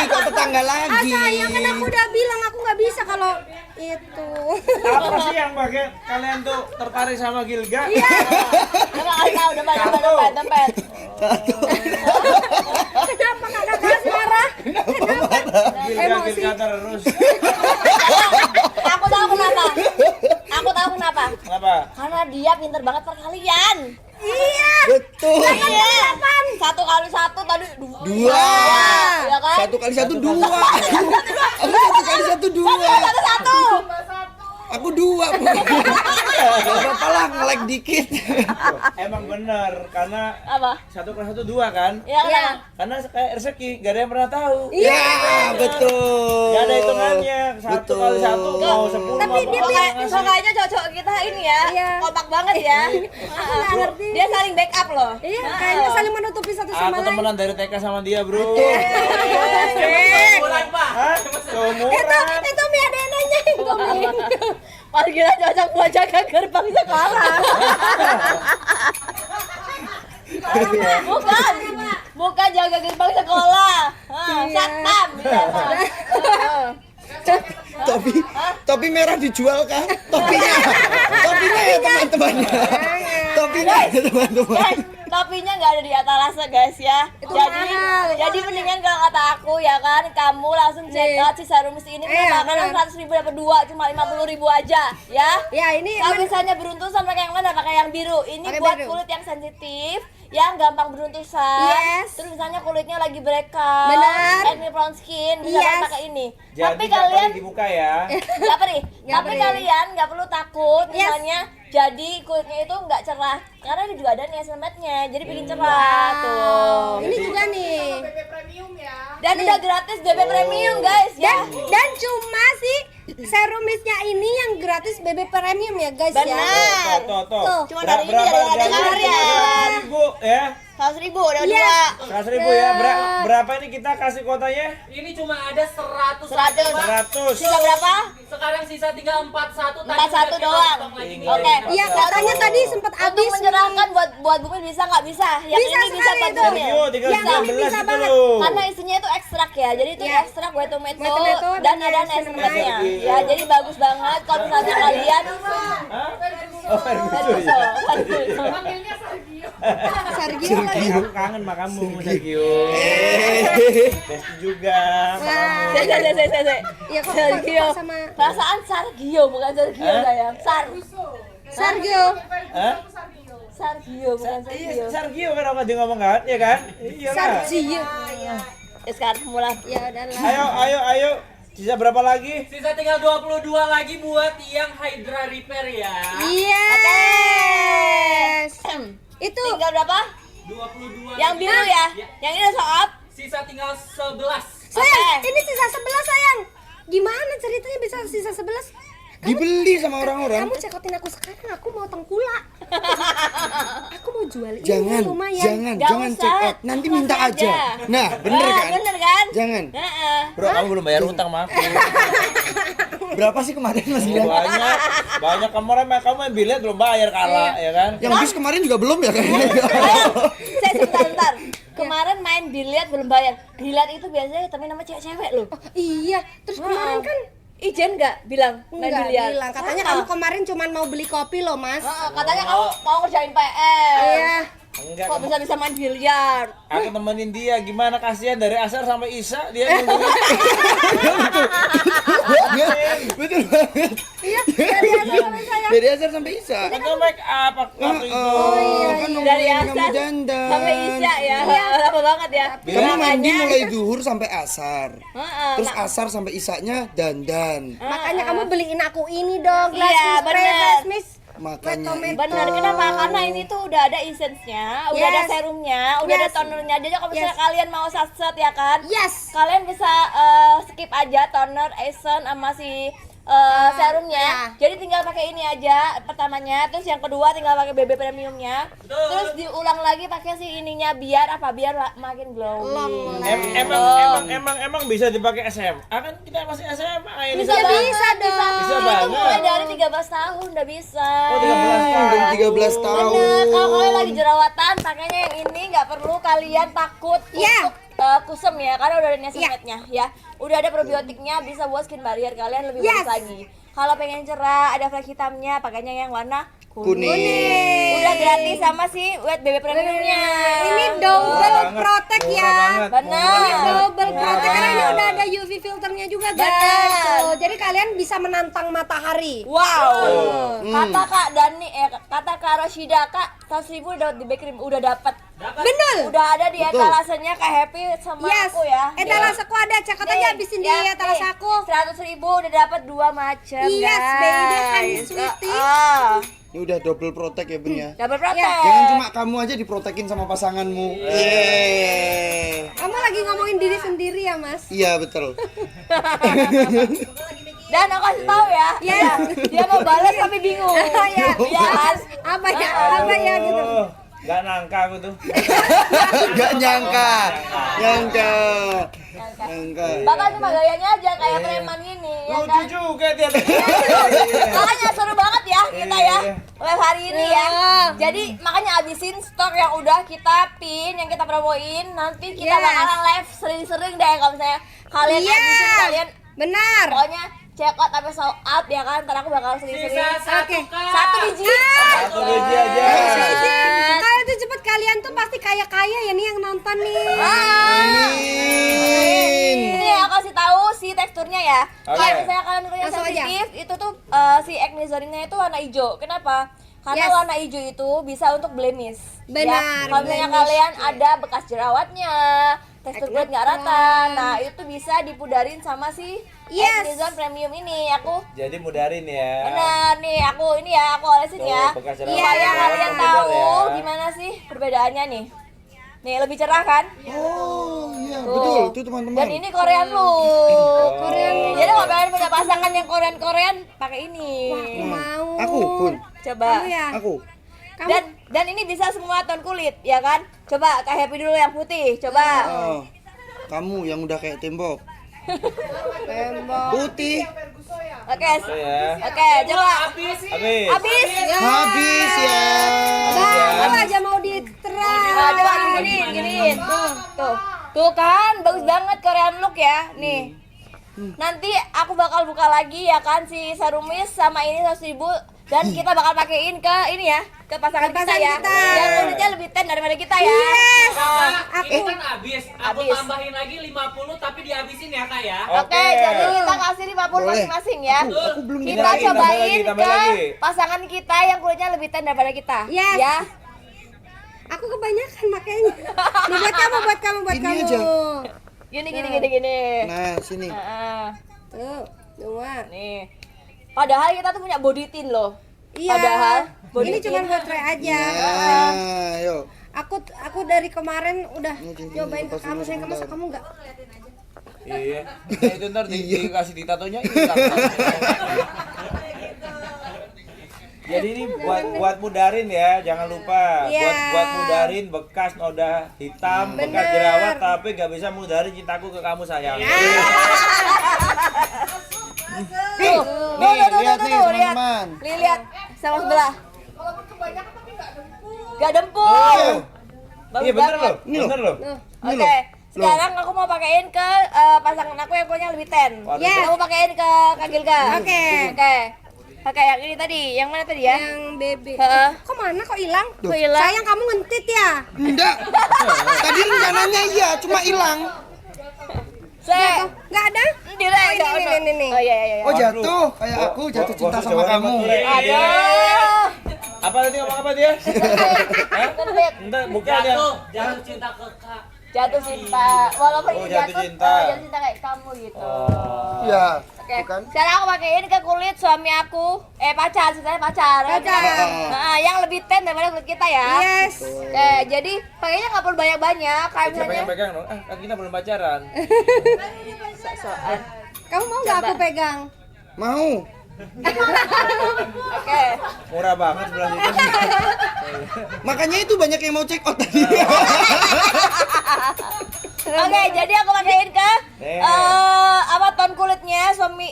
Kok tetangga lagi? Sayang kan aku udah bilang aku nggak bisa kalau itu. apa sih yang bagian kalian tuh tertarik sama Gilga? Iya. Udah nggak tahu, dompet. Kenapa kakak kelas marah? Gilga Emosi. Gilga terus. Aku tahu kenapa. Aku tahu kenapa? Kenapa? Karena dia pinter banget perkalian. Iya. Betul. Iya. 1 kali 1 tadi 2. Dua. Ya kan? 1 kali 1 2. Aku 1 kali 1 2. 1. Aku 2. Gak apa-apa lah, nge-lag dikit. Emang bener, karena Apa? 1 kali 1 2 kan? Ya kenapa? Karena kayak rezeki, gak ada yang pernah tahu. Ya, betul. Gak ada hitungannya. 1 Betul. kali 1 mau 10 Tapi dia Kayaknya cowok kita ini ya, Iya. kompak banget ya. Aku nggak ngerti. Dia saling backup loh. Iya, kayaknya saling menutupi satu sama Aku lain. temenan dari TK sama dia, bro. Bulan Pak. Hah? Seumuran. Itu Mi ada yang nanyain kok Mi. Pas kita cocok buat jaga gerbang sekolah. Bukan jaga gerbang sekolah. Satpam. Topi merah dijual kah? Topinya ya teman-temannya. Topinya ya teman-teman. Guys, topinya nggak ada di etalase guys ya. mahal. Jadi mendingan kalau kata aku ya kan, kamu langsung check out si Sarumus ini Iya, karena benar. 100.000 dapat 2, cuma 50.000 aja ya. Ya ini Kalau misalnya beruntusan pakai yang mana? Pakai yang biru. Ini Pakai buat biru. kulit yang sensitif, yang gampang beruntusan. Yes. Terus misalnya kulitnya lagi breakout, Benar. acne prone skin, bisa Yes. banget pakai ini. Jadi Tapi gak kalian perlu dibuka ya. nggak perih. Nggak Tapi perih. kalian nggak perlu takut Yes. misalnya jadi kulitnya itu nggak cerah. Karena ini juga ada niacinamide-nya, jadi bikin cerah tuh. ini juga nih. Dan udah gratis BB premium guys ya. Dan cuma si serumisnya ini yang gratis BB premium ya guys ya. Benar. Tuh. Cuma dari ini dari ada kalian. 100.000 ya. 100.000 udah Iya. 2. 100.000 ya. Berapa ini kita kasih kuotanya? Ini cuma ada 100. 100. 100. Sisa berapa? Sekarang sisa tinggal 41. 41 doang. Oke. Iya katanya tadi sempat Untuk habis. menyerahkan buat Bumi bisa nggak bisa? Yang Bisa ini bisa sekali buat itu. Bumi. Yo, tinggal Yang ini 19 bisa gitu banget. loh. Karena isinya itu ekstrak ya, jadi itu Iya. ekstrak buat tomato Tomato dan dan ada niacinamide. niacinamide-nya. Ya, jadi bagus banget kalau misalnya kalian Oh, Ferguson ya. Sergio lagi. Aku kangen sama kamu, Sergio. Besti juga sama kamu. Se. Iya kok Sergio. sama Perasaan Sergio bukan Sergio sayang. Sergio. Hah? Sergio bukan Sergio. Sergio kan apa dia ngomong kan? Iya kan? Iya lah. Sergio. Ya, sekarang mulai. Ya udahlah. Ayo. Sisa berapa lagi? Sisa tinggal 22 lagi buat yang Hydra Repair ya. Yes. Itu Tinggal berapa? 22. Yang biru ya. Yang ini udah sold out. Sisa tinggal 11. sayang, Oke. ini sisa 11 sayang. Gimana ceritanya bisa sisa 11? Dibeli sama orang-orang. Kamu cekotin aku sekarang, aku mau tengkulak. Aku mau jual ini Jangan, lumayan. Nggak jangan usah. check out. Nanti minta Kasih aja. Nah, bener kan? Bener kan? Jangan. Heeh. Bro, kamu belum bayar utang sama aku. Berapa sih kemarin Mas bilang? Banyak kemarin kamu yang bilet belum bayar kalah ya kan? Yang bis kemarin juga belum ya kayaknya. Saya sebentar. Kemarin main biliar belum bayar. Biliar itu biasanya temen sama cewek-cewek loh. Iya, terus kemarin kan Ijen nggak bilang main enggak biliar? bilang. Katanya kamu kemarin cuma mau beli kopi loh, Mas. Katanya kamu mau ngerjain PR. Iya. Enggak. Kok bisa main biliar? Aku temenin dia, gimana kasihan dari asar sampai isya dia nungguin. Betul banget. Iya, dari asal sampai saya. Dari asar sampai isya. Kan make up waktu itu. Kan Dari nungguin kamu asar dandan. sampai isya ya. Lama banget ya. Kamu mandi Makanya- mulai zuhur sampai asar. Heeh, Terus asar sampai isaknya dandan. Makanya kamu beliin aku ini dong, glass Iya, spray, bener. glass mist. Makanya Tomato. itu. Benar, kenapa? Karena ini tuh udah ada essence-nya, udah ada Yes. serumnya, udah ada Yes. tonernya. Jadi kalau misalnya Yes. kalian mau satset ya kan, Yes. kalian bisa skip aja toner, essence sama si serumnya. ya. Jadi tinggal pakai ini aja pertamanya, terus yang kedua tinggal pakai BB premiumnya. Terus diulang lagi pakai si ininya biar apa? Biar makin glowing. Emang bisa dipakai SMA kan kita masih SMA ini. Bisa Ya, banget, bisa dong. Bisa Itu banget. mulai dari 13 tahun udah bisa. Oh, 13 tahun. Udah 13 tahun. Bener, kalau kalian lagi jerawatan, pakainya yang ini nggak perlu kalian takut Ya. untuk kusem ya, karena udah ada niacinamide-nya ya. Udah ada probiotiknya, bisa buat skin barrier kalian lebih Yes. bagus lagi. Kalau pengen cerah, ada flek hitamnya, pakainya yang warna Kuning. Udah gratis sama si Wet BB Premiumnya. Ini double banget, protect murah ya. banget, Benar. murah Ini banget. double Murah protect karena ini banget. udah ada UV filternya juga Benar. guys. Tuh, jadi kalian bisa menantang matahari. Wow. Kata Kak Dani kata Kak Rashida, Kak 100.000 dapat di Bakery udah dapat. Bener. Udah ada di Betul. etalasenya Kak Happy sama Yes. aku ya. Etalase aku ada, cekot aja habisin di etalase aku. 100.000 udah dapat 2 macam, Yes, guys. baby, honey sweetie. Ini udah double protect ya Ben ya. Double protect. Jangan cuma kamu aja diprotekin sama pasanganmu. Yeay. Kamu lagi ngomongin diri sendiri ya, Mas? Iya betul. Dan aku kasih tahu ya. Yes. Dia mau balas tapi bingung. Ya. Iya kan? Apa ya gitu. Oh, nggak nangka aku tuh. Gak nyangka. Nyangka. Bakal cuma gayanya aja kayak preman gini, ya Lucu kan? juga dia. Makanya seru banget ya kita ya live hari ini ya. Jadi makanya abisin stok yang udah kita pin, yang kita promoin. Nanti kita Yes. bakalan live sering-sering deh kalau misalnya kalian Iya. abisin kalian. Benar. Pokoknya check out sampai sold out ya kan. Ntar aku bakal sering-sering. Sisa satu Oke. Kak. Satu biji. Satu biji aja. Kalian tuh cepet, kalian tuh pasti kaya-kaya ya nih yang nonton nih. Amin. Ini aku kasih tahu si teksturnya ya. Oke. Kalau misalnya kalian kulitnya Langsung aja. sensitif, itu tuh si acne-nya itu warna hijau. Kenapa? Karena Yes. warna hijau itu bisa untuk blemish. Benar, Ya. Kalau misalnya blemish. kalian ada bekas jerawatnya, tekstur kulit nggak rata, nah itu bisa dipudarin sama si Yes. Acne Premium ini. Aku Jadi mudarin ya. benar nih, aku ini ya, aku olesin Tuh, ya. bekas jerawat. Supaya Iya. kalian Benar tahu ya. gimana sih perbedaannya nih. Nih lebih cerah kan? Oh iya Tuh. betul itu teman-teman. Dan ini Korean look. Korean look. Jadi kalau kalian punya pasangan yang Korean pakai ini. Mau. Aku pun. Coba. Kamu ya? Aku. Kamu Dan ini bisa semua ton kulit, ya kan? Coba Kak Happy dulu yang putih. Coba. Oh, kamu yang udah kayak tembok. tembok. Putih. Oke. Oh ya. Oke, coba. Habis. Habis. Habis. Habis ya. Baru aja mau diterang. Nah, coba giniin. Tuh kan, bagus banget Korean look ya. Nih. Nanti aku bakal buka lagi ya kan si Sarumis sama ini 100.000 dan kita bakal pakein ke ini ya, ke pasangan Ke kita pasangan ya. kita. Yang kulitnya lebih ten daripada kita ya. Yes. Kak, ini kan habis. Aku Habis. tambahin lagi 50 tapi dihabisin ya Kak ya. Oke, jadi kita kasih 50 Boleh. masing-masing ya. Aku belum Kita Tambah lagi, cobain tambah ke lagi. pasangan kita yang kulitnya lebih tan daripada kita. Yes. Ya. Aku kebanyakan makanya. Nih buat kamu, buat Ini kamu. aja. Gini. Nah sini. Heeh. Tuh, dua. Nih. Padahal kita tuh punya body tint loh. Iya. Padahal body Ini cuma tint. buat try aja. Nah, yuk. Aku dari kemarin udah Ini, ini, nyobain ke lepas kamu, dulu sayang, masa sebentar. kamu enggak? Iya. Nah, itu ntar dikasih ditatonya hilang. Jadi ini buat mudarin ya, jangan lupa. Iya. Buat mudarin bekas noda hitam, bekas Bener. jerawat tapi nggak bisa mudarin cintaku ke kamu sayang. Nih, lihat nih lihat. teman-teman. Nih, lihat sama sebelah. Gak dempul. Oh. Bagus Iya bener banget. loh, Ini loh. bener loh. Ini Oke, loh. sekarang aku mau pakein ke pasangan aku yang kulitnya lebih ten. Waduh. Yes. Aku pakein ke Kak Gilga. Oke. Oke. Pakai yang ini tadi, yang mana tadi ya? Yang bebek. Heeh. Kok mana kok hilang? Kok hilang? Sayang kamu ngentit ya? Enggak. Tadi rencananya iya, cuma hilang. Saya Enggak ada? di lah, ini. Oh iya iya iya. Oh jatuh, kayak aku jatuh cinta sama kamu. Aduh. Apa tadi ngomong apa dia? Hah? Kentut. Entar bukan ya. Jatuh cinta ke Kak. Jatuh cinta. Walaupun Oh, ini jatuh jatuh, cinta. jatuh cinta kayak kamu gitu. Iya, Oke. bukan? Sekarang aku pakein ke kulit suami aku. Pacar, ceritanya pacar. Pacar. Nah, yang lebih ten daripada kulit kita ya. Yes. Oke, jadi pakainya nggak perlu banyak-banyak. Kayak Siapa misalnya yang pegang dong? Kan kita belum pacaran. soal. Kamu mau nggak aku pegang? Mau. Oke. Murah banget sebelah situ. Makanya itu banyak yang mau check out tadi. Oke, jadi aku pakein ke Nih. apa ton kulitnya suami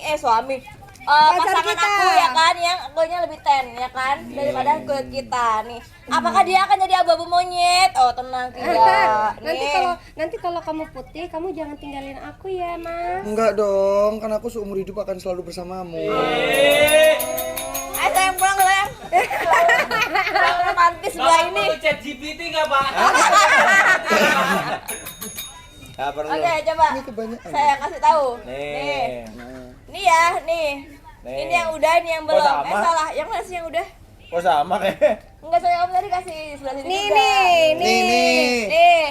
pasangan kita. aku ya kan yang kulitnya lebih ten ya kan daripada kulit kita nih. Apakah dia akan jadi abu-abu monyet? Oh, tenang tidak. Nanti kalau kamu putih, kamu jangan tinggalin aku ya, Mas. Enggak dong, kan aku seumur hidup akan selalu bersamamu. Ayo sayang pulang sayang. Yang romantis sebelah Bapak ini. perlu chat GPT nggak Pak? Nggak perlu. Oke, coba. Ini kebanyakan. Saya kasih tahu. Nih. Nih ya, nih. Nih. Ini yang udah, ini yang Kok belum. sama? Salah. Yang mana sih yang udah? Kok sama kayak? Enggak, saya kamu tadi kasih sebelah sini Nih, juga. nih. Nih.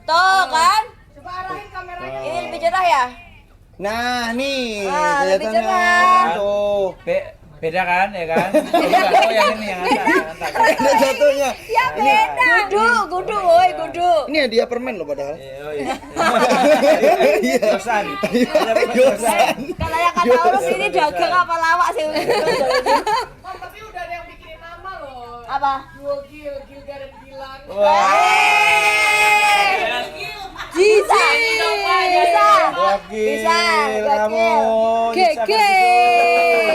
Tuh kan? Coba arahin kameranya. Ini lebih cerah ya? Nah, nih. Ah, lebih kelihatannya. cerah. Tuh. Beda kan ya kan? Oh yang ini yang atas. Ada jatuhnya. Ya beda. Gudu, woi, gudu. Ini hadiah permen loh padahal. Oh iya. Iya. Dosan. Dosan. Kalau yang kata urus ini dagang apa lawak sih? Tapi udah ada yang bikinin nama loh. Apa? Gilga dan Gilang. Wah. Bisa. Bisa. Wakil, kamu. Gege.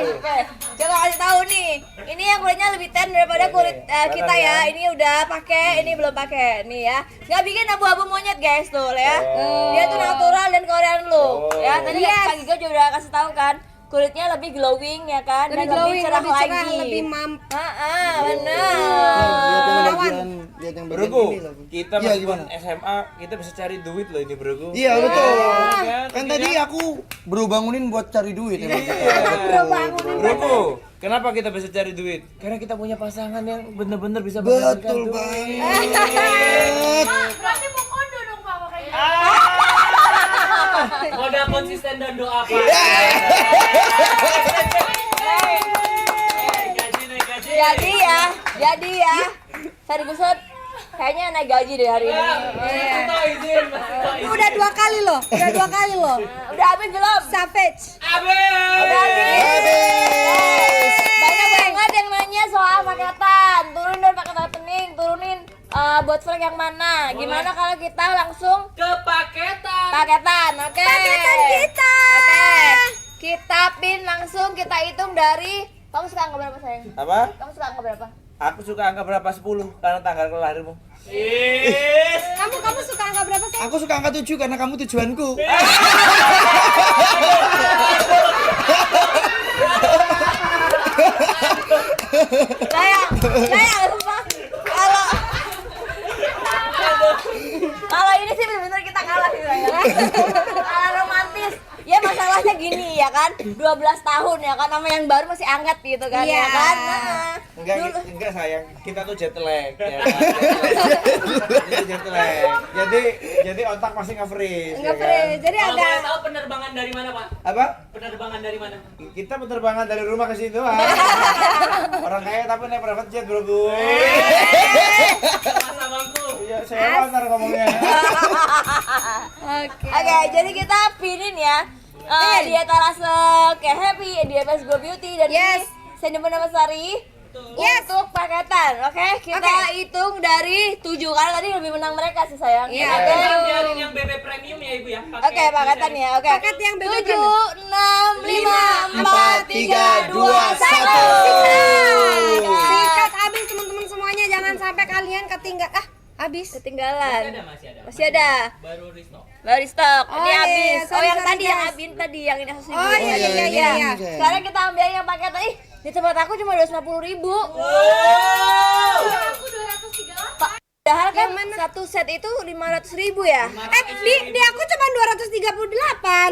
Oke, coba kasih tahu nih. Ini yang kulitnya lebih tan daripada kulit kita ya. Ini udah pakai, ini belum pakai. Nih ya. Nggak bikin abu-abu monyet guys tuh ya. Dia tuh natural dan Korean look. Ya, tadi Kak Giga juga udah kasih tahu kan. Kulitnya lebih glowing ya kan, Lebih dan glowing, lebih cerah lebih cerah, lagi. lebih mamp. Benar. Lihat yang bagian, lihat yang bagian Broku, ini loh. kita Iya, masih gimana? SMA, kita bisa cari duit loh ini broku. Iya betul. Kan, Kan tadi aku bro bangunin buat cari duit emang kita. Broku, kenapa kita bisa cari duit? Karena kita punya pasangan yang bener-bener bisa menghasilkan Betul duit. banget. Berarti mau kondo dong Pak makanya. Modal konsisten dan doa Pak. Jadi ya, Ferguson kayaknya naik gaji deh hari ini. Minta izin, minta izin. Udah 2 kali loh. Udah 2 kali loh. Udah habis belum? Savage. Udah habis. Banyak banget yang nanya soal paketan. Turun dari paket opening, turunin buat flag yang mana? Gimana kalau kita langsung Kepaketan. paketan? Oke. Paketan kita. Oke. Kita pin langsung, kita hitung dari. Kamu suka angka berapa sayang? Apa? Kamu suka angka berapa? Aku suka angka berapa? 10 karena tanggal lahirmu. Kamu suka angka berapa sih? Aku suka angka 7 karena kamu tujuanku. Sayang, sumpah. Kalau ini sih benar-benar kita kalah sih sayang. Kalah romantis. Ya masalahnya gini ya kan, 12 tahun ya kan, sama yang baru masih anget gitu kan Iya. ya kan. Enggak sayang, kita tuh jet lag ya kan. Kita jet lag. Jadi otak masih nge-freeze. Enggak ya kan? pernah. Jadi Kalau ada boleh tahu penerbangan dari mana Pak? Apa? Penerbangan dari mana? Kita penerbangan dari rumah ke situ. Orang kaya tapi naik private jet, Bro. Masa bangku. Iya, saya ntar ngomongnya. Oke, jadi kita pinin ya. Di etalase kayak Happy, di MS Go Beauty dan Yes. di Sendiri Sari. Untuk paketan, oke? Kita hitung dari 7 karena tadi lebih menang mereka sih sayang. Iya. Oke. Kita biarin yang BB premium ya Ibu ya. Oke, paketan ya. Oke. Paket yang BB 7 6 5 4 3 2 1. sikat habis teman-teman semuanya, jangan sampai kalian habis. Ketinggalan. Masih ada. Masih ada. Baru restock. Baru di stok. Oh, Ini iya, habis. sorry, yang sorry, tadi yang guys. Abin tadi yang ini 100.000. Oh iya iya iya iya. Sekarang kita ambil yang paketan. Ih, di tempat aku cuma 250.000. Aku 238. Padahal kan satu set itu 500.000 ya. Di aku cuma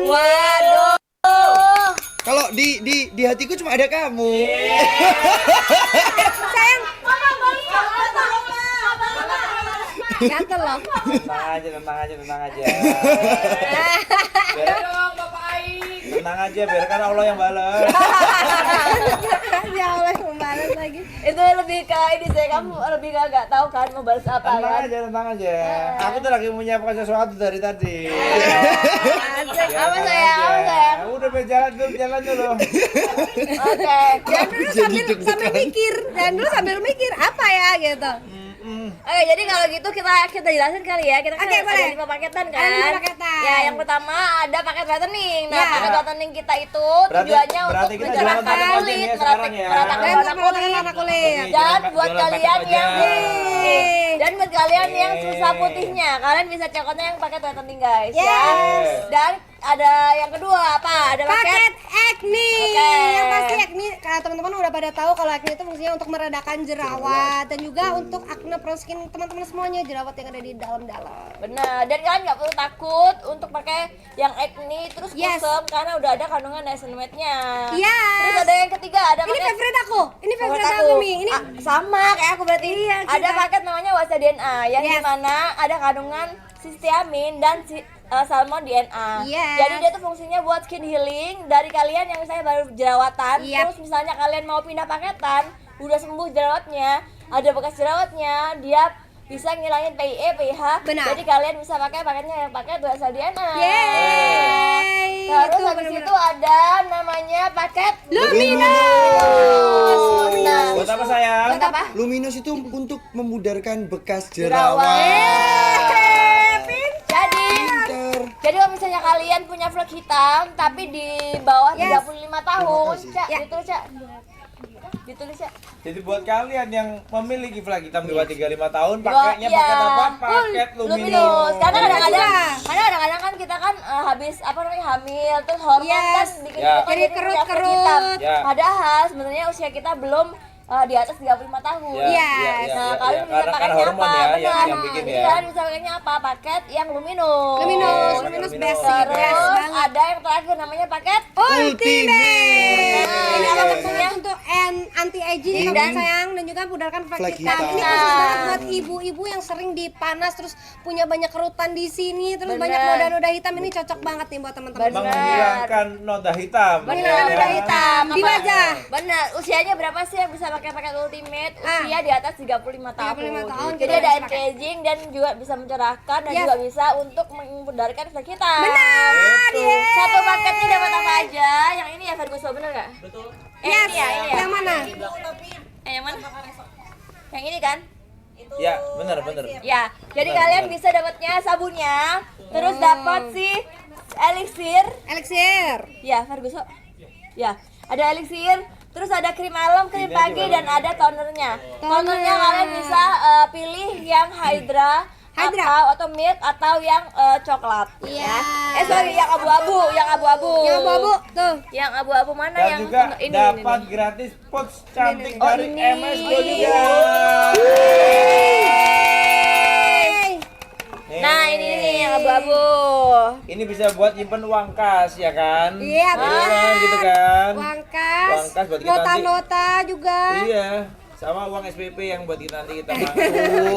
238. Waduh. Kalau di hatiku cuma ada kamu. Sayang, gatel loh. Tenang aja. Dong Bapak Aing. Tenang aja, biarkan Allah yang balas. Ya Allah, membalas lagi. Itu lebih ke ini sih, kamu lebih gak tahu kan mau balas apa kan. Tenang aja. Aku tuh lagi menyiapkan sesuatu dari tadi. Asik. Apa sayang? Udah jalan dulu. Oke. Dan dulu sambil mikir, apa ya gitu. Oke, jadi kalau gitu kita jelasin kali ya. Kita kan Oke, ada boleh. 5 paketan kan. Ada 5 paketan. Ya, yang pertama ada paket whitening. Nah, Ya. paket whitening kita itu Berarti- tujuannya berarti untuk kita mencerahkan jualan paket aja kulit, nih ya sekarang ya. meratakan Dan warna untuk kulit. warna kulit. Oke. Dan Jualan- buat jualan kalian paket yang aja. dan buat kalian yang Yeay. susah putihnya, kalian bisa cekotnya yang paket whitening guys ya. Yes. Dan ada yang kedua apa? Ada Paket acne. Oke. Yang pasti acne, teman-teman udah pada tahu kalau acne itu fungsinya untuk meredakan jerawat dan juga untuk acne prone skin teman-teman semuanya, jerawat yang ada di dalam-dalam. Benar, dan kalian nggak perlu takut untuk pakai yang acne terus Yes. kusam karena udah ada kandungan niacinamide-nya. Yes. Terus ada yang ketiga, ada Ini paket favorite aku. Ini favorite favorit aku, Mi. Ini sama kayak aku berarti. Iya, ada kita. paket namanya Wasa DNA yang Yes. dimana ada kandungan cysteamine dan salmon DNA. Yes. Jadi dia tuh fungsinya buat skin healing dari kalian yang misalnya baru jerawatan, Yep. terus misalnya kalian mau pindah paketan, udah sembuh jerawatnya, ada bekas jerawatnya, dia bisa ngilangin PIE, PIH. Benar. Jadi kalian bisa pakai paketnya yang pakai Wasa DNA. Yeay. Terus Itu habis bener-bener. itu ada namanya paket Luminous. Nah, Buat apa sayang? buat apa? Luminous itu untuk memudarkan bekas Jerawat. jerawat. Jadi Pinter. Jadi kalau misalnya kalian punya flek hitam tapi di bawah Yes. 35 tahun, kasih. Cak, Ya. ditulis Cak. Ditulis Cak. Jadi buat kalian yang memiliki flek hitam di bawah 35 tahun, Iya. pakainya paket apa? Paket Luminous. Karena kadang-kadang juga. karena kadang-kadang kan kita kan habis apa namanya hamil terus hormon Yes. kan bikin Ya. kita kan Jadi jadi punya flek kerut-kerut. hitam. Ya. Padahal sebenarnya usia kita belum di atas 35 tahun. Ya, Yes. ya, Nah, ya, kalian ya. bisa Karena pakainya hormon apa? ya Benar. yang bikin Jadi ya. kalian bisa pakainya apa? Paket yang luminous. Luminous, Pakai Luminous Luminous. basic, Terus yes banget. ada yang terakhir namanya paket Ultimate. Ini Nah, ada fungsinya untuk anti aging Ini. dan sayang dan juga pudarkan flek Flek hitam. hitam. Ini khusus banget buat ibu-ibu yang sering dipanas terus punya banyak kerutan di sini terus Bener. banyak noda-noda hitam, ini cocok banget nih buat teman-teman. Bener. Menghilangkan noda hitam. Bener, Ya. noda hitam Di Apa- wajah. Bener, usianya berapa sih yang bisa pakai paket ultimate? Usia di atas 35 tahun 35 tahun Jadi kita ada bisa pakai. anti-aging dan juga bisa mencerahkan dan Yes. juga bisa untuk memudarkan flek hitam. Benar, yes. Satu paketnya dapat apa aja? Yang ini ya Ferguson, bener gak? Betul. Yes. Ini ya, ini ya. Yang mana? Yang mana? Yang ini kan? Ya, benar, benar. Ya, jadi Benar, kalian benar. bisa dapatnya sabunnya, terus dapat si elixir. Elixir. Ya, Ferguson. Ya, ada elixir, terus ada krim malam, krim Ini pagi, aja dan ada tonernya. Tonernya kalian bisa pilih yang Hydra, atau milk atau yang coklat. Iya. Ya. Sorry, yang abu-abu, yang abu-abu. Yang abu-abu tuh. Yang abu-abu mana Dan yang juga ini, dapat ini. gratis pouch cantik Oh, dari ini. MS Go juga. Nih. Nah, ini nih yang abu-abu. Ini bisa buat nyimpen uang kas ya kan? Iya, benar. Gitu kan? Uang kas, Uang kas buat kita nanti. nota-nota juga. Iya, sama uang SPP yang buat kita nanti kita makan.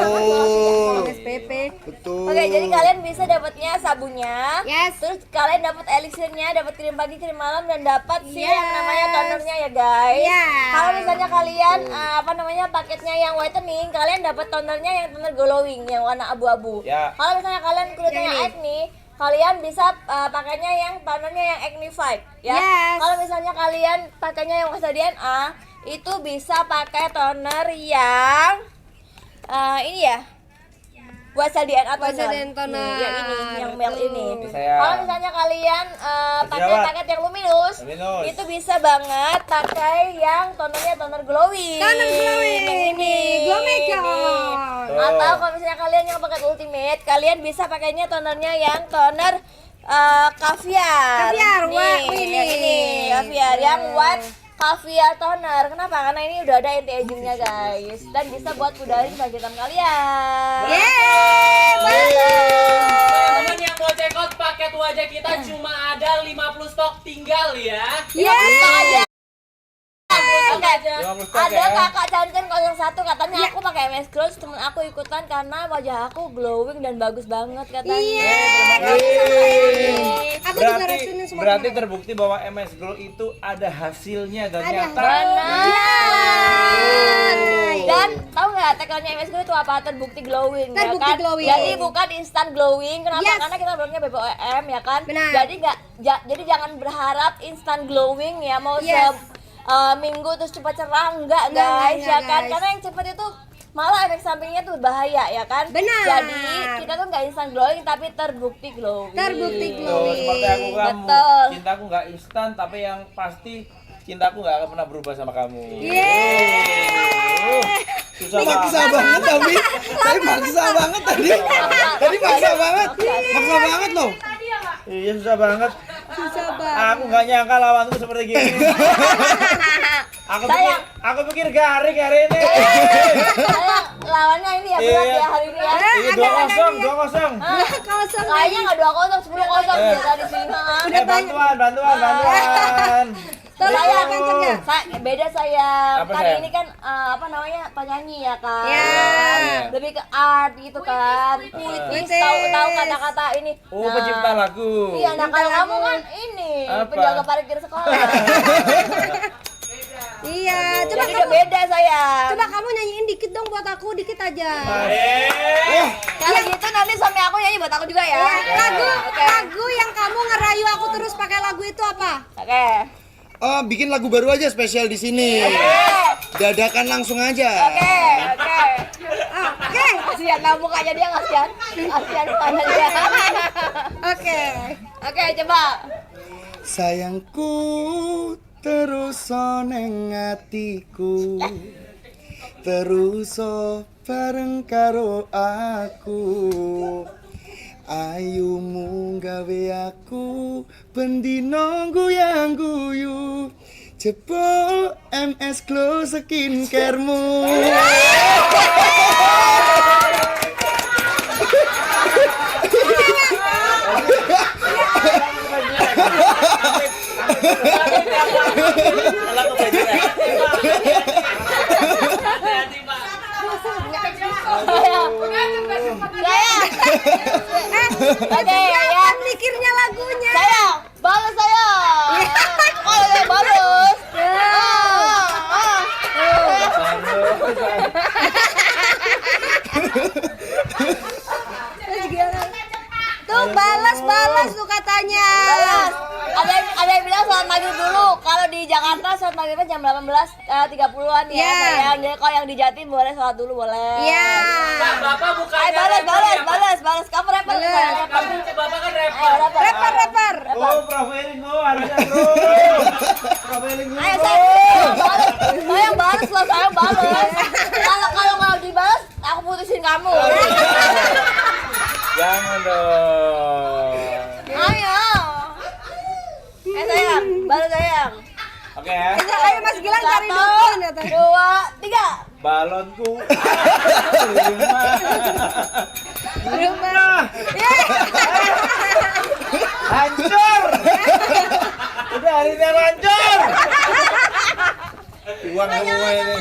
Oh, SPP. betul. Oke, jadi kalian bisa dapatnya sabunnya. Yes. Terus kalian dapat elixirnya, dapat krim pagi, krim malam, dan dapat sih Yes. yang namanya tonernya ya guys. Iya. Kalau misalnya kalian apa namanya paketnya yang whitening, kalian dapat tonernya yang toner glowing yang warna abu-abu. Ya. Kalau misalnya kalian kulitnya Yang ini. acne, kalian bisa pakainya yang tonernya yang acne fight ya. Yes. Kalau misalnya kalian pakainya yang Wasa DNA, itu bisa pakai toner yang ini ya. Wasa DNA toner. Wasa DNA toner. Yang ini, yang mel ini. Sayang. Kalau misalnya kalian pakai Jerawat. paket yang luminous, Luminous. itu bisa banget pakai yang tonernya toner glowing. Toner glowing. Yang ini. Glow maker. Tuh. Atau kalau misalnya kalian yang pakai ultimate, kalian bisa pakainya tonernya yang toner kaviar. Kaviar, Nih, wah, yang ini kaviar yang white kaviar toner. Kenapa? Karena ini udah ada anti agingnya guys, dan bisa buat pudarin bagi hitam kalian. Teman-teman yang mau check out paket wajah kita cuma ada 50 stok tinggal ya. Oke. Lima puluh stok Ada ya. kakak Cancan 01 katanya aku pakai MS Glow, temen aku ikutan karena wajah aku glowing dan bagus banget katanya. Iya. Aku juga Berarti, racunin semua. berarti teman. terbukti bahwa MS Glow itu ada hasilnya dan Ada. nyata. Benar. Dan tahu nggak tagline MS Glow itu apa? Terbukti glowing, Terbukti ya kan? glowing. Jadi bukan instan glowing. Kenapa? Yes. Karena kita bilangnya BPOM ya kan. Benar. Jadi nggak, jadi jangan berharap instan glowing ya mau Yes. minggu terus cepat cerah enggak Enggak, guys enggak, ya kan? guys. Karena yang cepat itu malah efek sampingnya tuh bahaya ya kan. Benar. Jadi kita tuh nggak instan glowing tapi terbukti glowing. Terbukti Tuh, glowing. seperti aku kamu. Betul. Cintaku nggak instan, tapi yang pasti cintaku nggak akan pernah berubah sama kamu. Susah Maksa banget. banget tapi maksa banget tadi. Tadi maksa banget. Maksa banget loh. Tadi ya, Kak. Iya susah banget. Susah banget. Aku nggak nyangka lawanku seperti gini. Sayang. Aku pikir garing hari ini. Sayang, lawannya ini ya berat ya hari ini ya. Iya 2-0. Kosong Kayaknya nggak 2-0, 10-0 biasa di sini mah. Bantuan. Tolong Sayang, kenceng ya. beda sayang. Apa, Kan sayang? ini kan apa namanya penyanyi ya kan. Ya. Lebih ke art gitu kan. Puitis, Puitis. tahu kata-kata ini. Oh, pencipta lagu. Iya, nah kalau kamu kan ini Apa? penjaga parkir sekolah. Iya, coba Jadi udah beda sayang. coba kamu nyanyiin dikit dong buat aku, dikit aja. Kalau gitu nanti suami aku nyanyi buat aku juga ya. Lagu yang kamu ngerayu aku terus pakai lagu itu apa? Oke. Oh, bikin lagu baru aja spesial di sini. Dadakan langsung aja. Oke. Oke. Kasihan lah mukanya dia kasihan. Kasihan mukanya dia. Oke. Oke, coba. Sayangku terus neng atiku, terus bareng karo aku. Ayumu gawe aku bendino guyang guyu, jebol MS Glow skincare-mu. Hati-hati, Pak. Oke, ya. Mikirnya lagunya. Sayang, balas sayang. Kalau saya balas. Tuh balas tuh katanya. Balas. Ada yang bilang sholat maghrib dulu. Kalau di Jakarta sholat maghribnya jam 18.30-an ya Iya. sayang. Jadi kalau yang di Jatim boleh sholat dulu boleh. Iya. Pak, Bapak bukannya Balas. Kamu rapper Balas. sayang. Bapak kan rapper. Ayo rapper. Rapper. Oh, profiling lo harusnya bro. Profiling lo. Ayo sayang balas. Sayang balas loh, sayang balas. Kalau dibalas, aku putusin kamu. Jangan dong. Ayo. Sayang, balas sayang. Oke ya. Ayo Mas Gilang cari 1, dukun ya, Teh. 2, 3. Balonku. Rumah. Hancur. Udah hari ini hancur. Uang semua ini.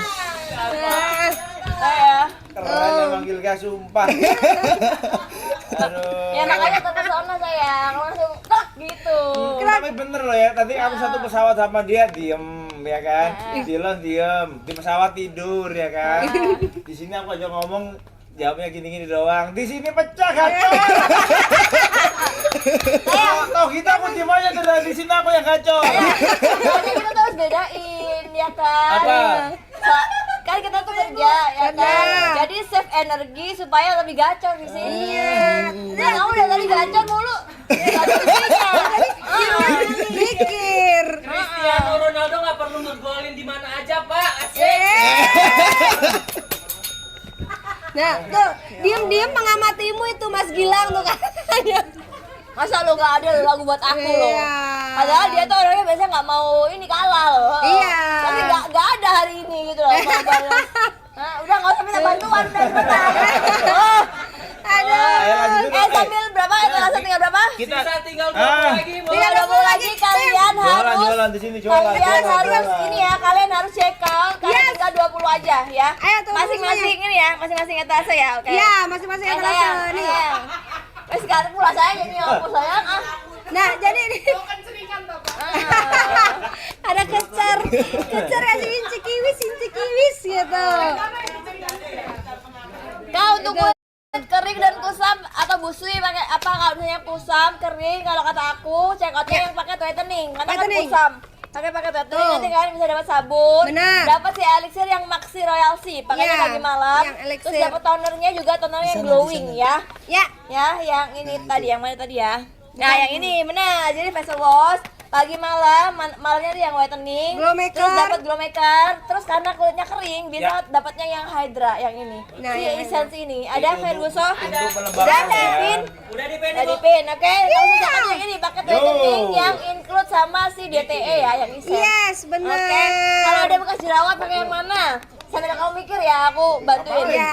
Saya. Keren yang manggil gak sumpah. Aduh. Ya makanya terpesona sayang, langsung tak gitu. Tapi bener loh ya, tadi aku satu pesawat sama dia diem ya kan, Dylan diem, di pesawat tidur ya kan. Di sini aku aja ngomong jawabnya gini-gini doang, di sini pecah kacau. Toh kita aku diem aja dan di sini aku yang kacau. Makanya kita tuh harus bedain ya kan. Apa? Kan kita tuh kerja ya kan. Jadi save energi supaya lebih gacor di sini. Iya. Nah, kamu udah tadi gacor mulu. Mikir. Cristiano Ronaldo nggak perlu ngegolin di mana aja, Pak. Asik. Nah, tuh diem-diem mengamatimu itu Mas Gilang tuh katanya. Masa lo gak ada lagu buat aku loh. Iya. Padahal dia tuh orangnya biasanya gak mau ini kalah loh. Iya. Tapi gak ada hari ini gitu loh mau balas. Nah, udah gak usah minta bantuan udah cepetan. Aduh. Ayo lanjut dulu. Sambil berapa? Terasa tinggal berapa? Kita Sisa tinggal 20 lagi, Bu. Tinggal 20 lagi kalian harus jualan di sini jualan. kalian harus ini ya, kalian harus check out. Kalian tinggal 20 aja ya. Ayo, tuh, Masing-masing ini ya, masing-masing etalase ya, oke. Iya, masing-masing Eh, yang sayang, terasa nih. sayang. Wes sekarang pula sayang jadi aku sayang ah. Nah, jadi ini Kenceringan toh, Pak. ada kecer kasih inci kiwis gitu. Kau untuk kulit kering dan kusam atau busui pakai apa? Kalau misalnya kusam kering, kalau kata aku check outnya yang pakai whitening karena kan Whitening. kusam. Pakai whitening Tuh. nanti kalian bisa dapat sabun, Benar. dapat si elixir yang Maxi Royal C pakainya Iya, pagi malam, yang elixir. terus dapat tonernya juga tonernya yang glowing ya, Ya, ya yang ini tadi yang mana tadi ya? Nah yang ini benar jadi facial wash pagi malam, malamnya tuh yang whitening, Glow maker. terus dapat glow maker, terus karena kulitnya kering, bisa dapatnya yang Hydra yang ini, Nah, si yang essence ini, ada Ferguson, Untuk udah pelembapan ada ya. pin, Udah di pen udah ibu. di pin, oke, langsung sama yang ini paket Yo. whitening yang include sama si DTE ya, yang essence. Yes, bener. Oke, kalau ada bekas jerawat pakai yang mana? Sambil kamu mikir ya, aku bantuin. Ya.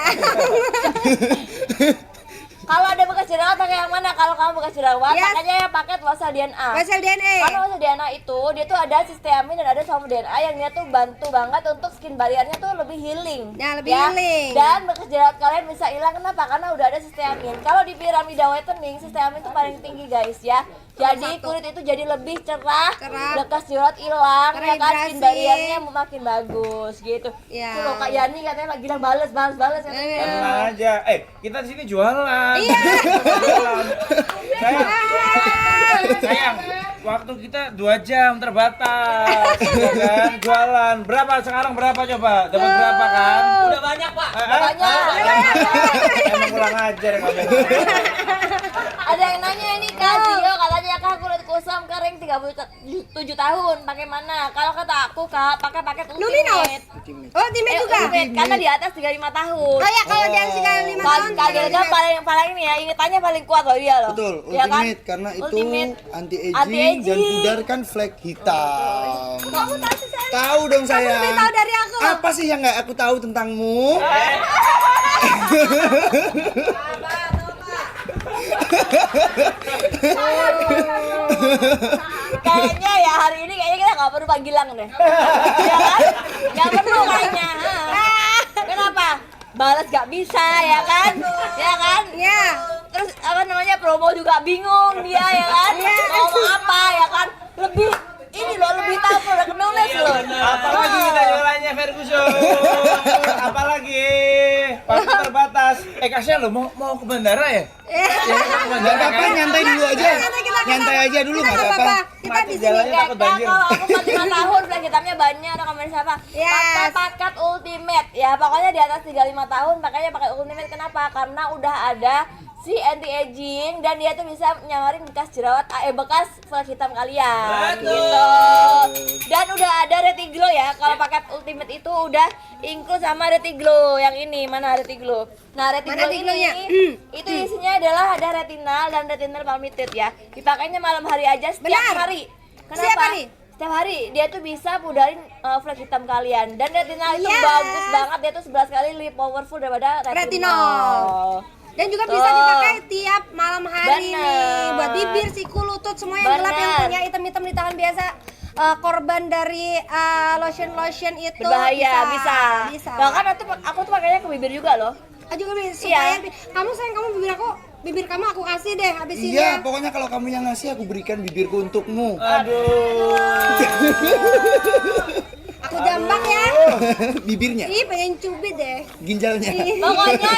Kalau ada bekas jerawat pakai yang mana? Kalau kamu bekas jerawat, Yes. pakainya yang paket Losa DNA. Wesel DNA. Karena Losa DNA itu dia tuh ada sisteamin dan ada sama DNA yang dia tuh bantu banget untuk skin barriernya tuh lebih healing. Nah, lebih healing. Dan bekas jerawat kalian bisa hilang kenapa? Karena udah ada sisteamin. Kalau di piramida whitening, sisteamin itu paling tinggi guys ya. Jadi kulit itu jadi lebih cerah, Cerah. bekas jerawat hilang, ya kan skin Terhidrasi. barriernya makin bagus gitu. Ya. Tuh loh Kak Yani katanya lagi bilang bales. Tenang aja. Kita di sini jualan. Iya. Jualan. Sayang, waktu kita 2 jam terbatas, ya kan? Jualan. Berapa sekarang berapa coba? Dapat berapa kan? Udah banyak, Pak. Banyak. Emang kurang ajar kamu. Ada yang nanya ini Kak Gio, katanya Kak kulit kusam kering 37 tahun, pakai mana? Kalau kata aku Kak, pakai paket Luminous. Ultimate. Oh, Ultimate juga. Ultimate, karena di atas 35 tahun. Oh ya, kalau dia sekitar 5 tahun. Kak Gio paling ini ya, ingetannya paling kuat loh dia loh. Betul, Ya kan? ultimate karena itu Ultimate. anti-aging Anti-aging. dan pudarkan flek hitam. Kamu tahu sih saya. Tahu dong saya. lebih tahu dari aku. Apa sih yang nggak aku tahu tentangmu? Kayaknya ya hari ini kayaknya kita nggak perlu panggilan deh. Ya kan? Nggak perlu kayaknya. Kenapa? Balas nggak bisa ya kan? Ya kan? Ya. Terus apa namanya promo juga bingung dia ya kan? Mau apa ya kan? Lebih ini loh lebih tahu produk nulis loh. Apalagi kita jualannya Ferguson. Apalagi waktu terbatas. Kasihan lo mau ke bandara ya? Ya ke Nggak apa-apa, nyantai dulu aja. Nyantai aja dulu nggak apa-apa. Kita Mati di sini. jalannya takut banjir. Kalau aku 45 tahun flag hitamnya banyak rekomendasi siapa? Yes. Paket ultimate ya pokoknya di atas 35 tahun pakainya pakai ultimate kenapa? Karena udah ada si anti aging dan dia tuh bisa nyamarin bekas jerawat bekas flag hitam kalian gitu. Dan udah ada retiglow ya. Kalau paket ultimate itu udah include sama retiglow yang ini. Mana retiglow? Nah, retiglow retiglow-nya? ini itu isinya adalah ada retinal dan retinal palmitate ya. Dipakainya malam hari aja setiap Benar. hari. Kenapa? Setiap hari? Setiap hari dia tuh bisa pudarin flag hitam kalian dan retinal itu Yes. bagus banget, dia tuh 11 kali lebih powerful daripada retinol. Retinol. Dan juga bisa Tuh. dipakai tiap malam hari Bener. nih buat bibir, siku, lutut, semua yang gelap yang Bener. punya item-item di tangan biasa. Korban dari lotion itu Berbahaya, bisa. Bisa. Bahkan aku tuh pakainya ke bibir juga loh. Juga supaya Iya. kamu sayang kamu bibir kamu aku kasih deh habis ini. Iya, pokoknya kalau kamu yang ngasih aku berikan bibirku untukmu. Aduh. Aku jambak ya. Bibirnya, Ih, pengen cubit deh. ginjalnya. Pokoknya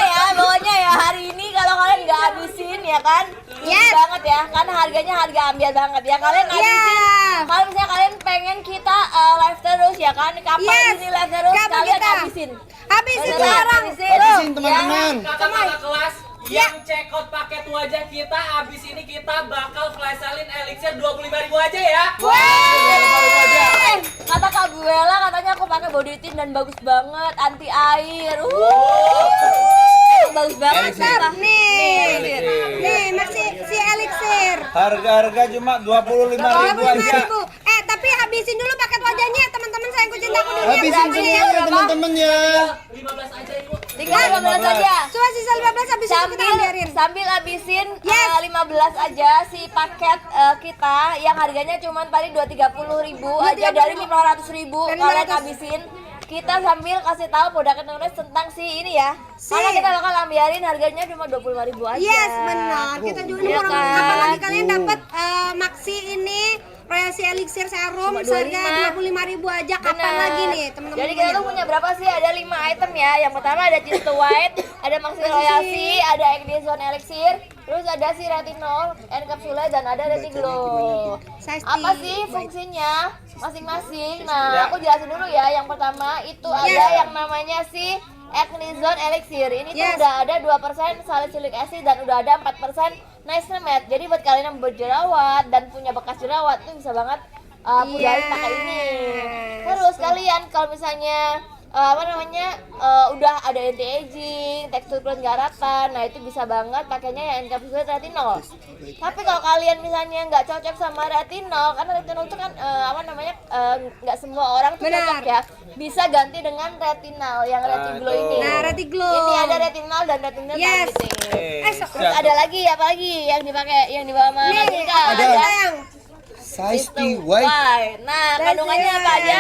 ya hari ini kalau kalian nggak habisin ya kan, Yes. banget ya, kan harganya harga ambil banget ya kalian habisin. Yeah. Kalau misalnya kalian pengen kita live terus ya kan, kapan Yes. ini live terus Kapan kalian kita? habisin. Habisin Betul. sekarang. Habisin teman-teman. Kakak-kakak kelas yang check out paket wajah kita, abis ini kita bakal flash salin elixir 25.000 aja ya. Kata Kak Buela katanya aku pakai body tint dan bagus banget, anti air. Bagus banget sumpah. Nih. Nih, masih si elixir. Harga cuma 25.000 aja. 25.000. Tapi habisin dulu paket wajahnya teman-teman sayangku cintaku dunia. Habisin semuanya teman-teman ya. 15 aja ibu. Tinggal 15 aja. Cuma sisa 15 habis itu kita ambilin. Sambil habisin Yes. 15 aja si paket kita yang harganya cuma paling 230.000 aja dari 500.000 Dari kalian 500. habisin. Kita sambil kasih tahu produk nulis tentang si ini ya. Si. Karena kita bakal ambilin harganya cuma 25.000 aja. Yes, benar. Kita juga Iya mau kan? kapan lagi kalian dapat maxi ini Royal Sea Elixir Serum Cuma seharga 25.000 aja. Kapan Bener. lagi nih, teman-teman? Jadi kita tuh punya berapa sih? Ada 5 item ya. Yang pertama ada Cheese to White, ada Maxi Royal Sea, ada Acne Zone Elixir, terus ada si Retinol, Encapsula dan ada Retiglow. Size Apa tea. sih fungsinya masing-masing? Nah, aku jelasin dulu ya. Yang pertama itu ada yang namanya si Acne Zone Elixir. Ini tuh Yes. udah ada 2% salicylic acid dan udah ada 4% niacinamide. Jadi buat kalian yang berjerawat dan punya bekas jerawat tuh bisa banget mudahin pakai ini. Terus kalian kalau misalnya udah ada anti aging, tekstur kulit nggak rata, nah itu bisa banget pakainya yang encapsulated retinol. Tapi kalau kalian misalnya nggak cocok sama retinol, karena retinol itu kan nggak semua orang tuh Benar. cocok ya, bisa ganti dengan retinal yang retiglow ini. Nah, retiglow. Ini ada retinol dan retinol Yes. targeting. Terus ada lagi apa lagi yang dipakai yang dibawa sama Nih, Majika? ada yang Size Itu T white. white. Nah, kandungannya apa aja?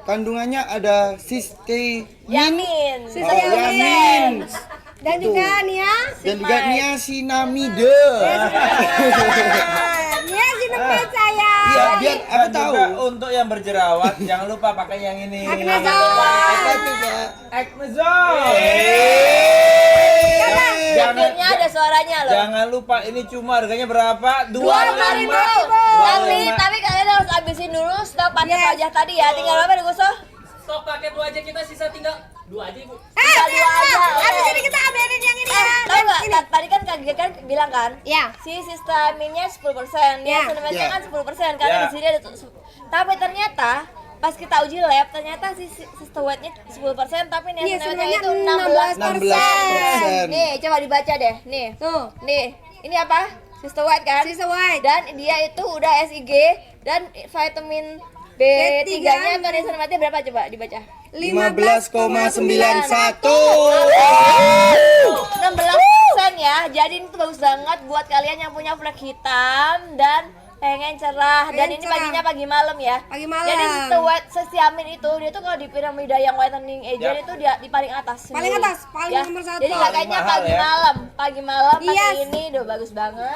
Kandungannya ada cysteamine, Yamin. yamin, dan juga nih ya. dan juga niacinamide. Nia sinepet saya. Iya, biar aku Dan tahu. juga untuk yang berjerawat jangan lupa pakai yang ini. Acnazole. Apa tuh, Kak? Acnazole. Akhirnya ada suaranya loh. Jangan lupa ini cuma harganya berapa? 25.000. Tapi kalian harus habisin dulu stok paket wajah tadi ya. Tinggal berapa nih Gusto? Stok paket wajah kita sisa tinggal 2 aja ibu. Tinggal 2 aja. Habis ini kita ambilin yang ini ya. Tahu nggak? Tadi kan Kak Giga kan bilang kan, Ya. si sistaminnya 10%, Ya. ya sebenarnya Ya. kan 10%, karena Ya. di sini ada tapi ternyata pas kita uji lab ternyata si sistewetnya 10%, tapi Iya, niacinamide sebenarnya itu 16%. 16%. Nih, coba dibaca deh. Nih. Tuh. Nih, ini apa? Sistewet kan? Sistewet. Dan dia itu udah SIG dan vitamin B3-nya atau niacinamide berapa coba dibaca? 15,91. 16% ya. Jadi ini tuh bagus banget buat kalian yang punya flek hitam dan pengen cerah. Dan Pengen ini cerah. paginya pagi malam ya. Pagi malam. Jadi sesiamin itu dia tuh kalau di piramida yang whitening agent itu dia di paling atas. Paling sendiri. atas, paling nomor satu. Jadi kakaknya Paling mahal pagi ya. malam, pagi malam pakai Yes. ini udah bagus banget.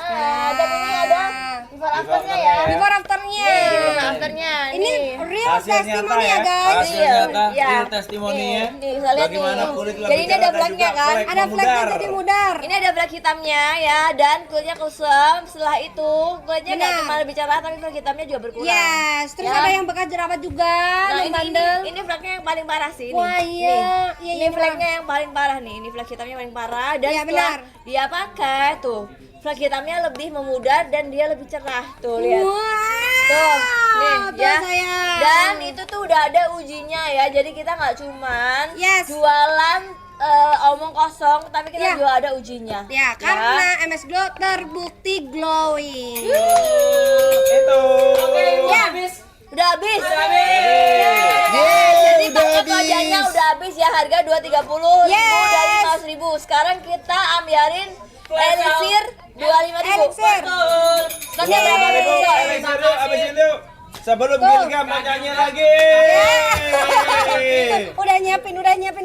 Dan ini ada before afternya ya. ya. Before afternya. Before afternya. Ini nih. real Hasil nyata testimoni ya, ya guys. hasil Iya, nyata, iya. real testimoninya. Nih, bisa lihat Bagaimana nih. kulit Jadi lebih ini ada cerah dan flagnya juga kan? flek Ada flagnya memudar. jadi mudar. Ini ada flek hitamnya ya, dan kulitnya kusam. Setelah itu kulitnya nggak Benar. cuma lebih cerah, tapi flek hitamnya juga berkurang. Yes, terus Ya. ada yang bekas jerawat juga, Nah, yang ini bandel. fleknya yang paling parah sih ini. Wah, iya. Nih, Iya, ini iya, fleknya yang paling parah nih. Ini flek hitamnya paling parah dan Iya, setelah benar. dia pakai tuh, flek hitamnya lebih memudar dan dia lebih cerah. Tuh, lihat. Wah. Tuh, nih tuh ya. sayang. Dan itu tuh udah ada ujinya ya. Jadi kita nggak cuman Yes. jualan omong kosong, tapi kita Ya. juga ada ujinya. Ya, karena MS Glow terbukti glowing. Itu. Oke, ibu Ya. habis. Udah habis. Yeay, Jadi udah paket wajahnya habis. udah habis ya, harga 230.000 Yes. dari 15.000. Sekarang kita ambilin elixir 25.000. Elixir. Stoknya berapa Ayo, nih? habisin dulu, habisin dulu. Sebelum Gilga mau nyanyi lagi. Udah nyiapin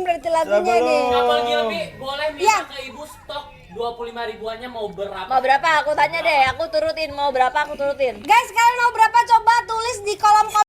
berarti lagunya Sebelum- nih. Kapal Gilby boleh minta Ya. ke ibu stok 25 ribuannya mau berapa? Mau berapa? Aku tanya deh, aku turutin. Mau berapa? Aku turutin. Guys, kalian mau berapa? Coba tulis di kolom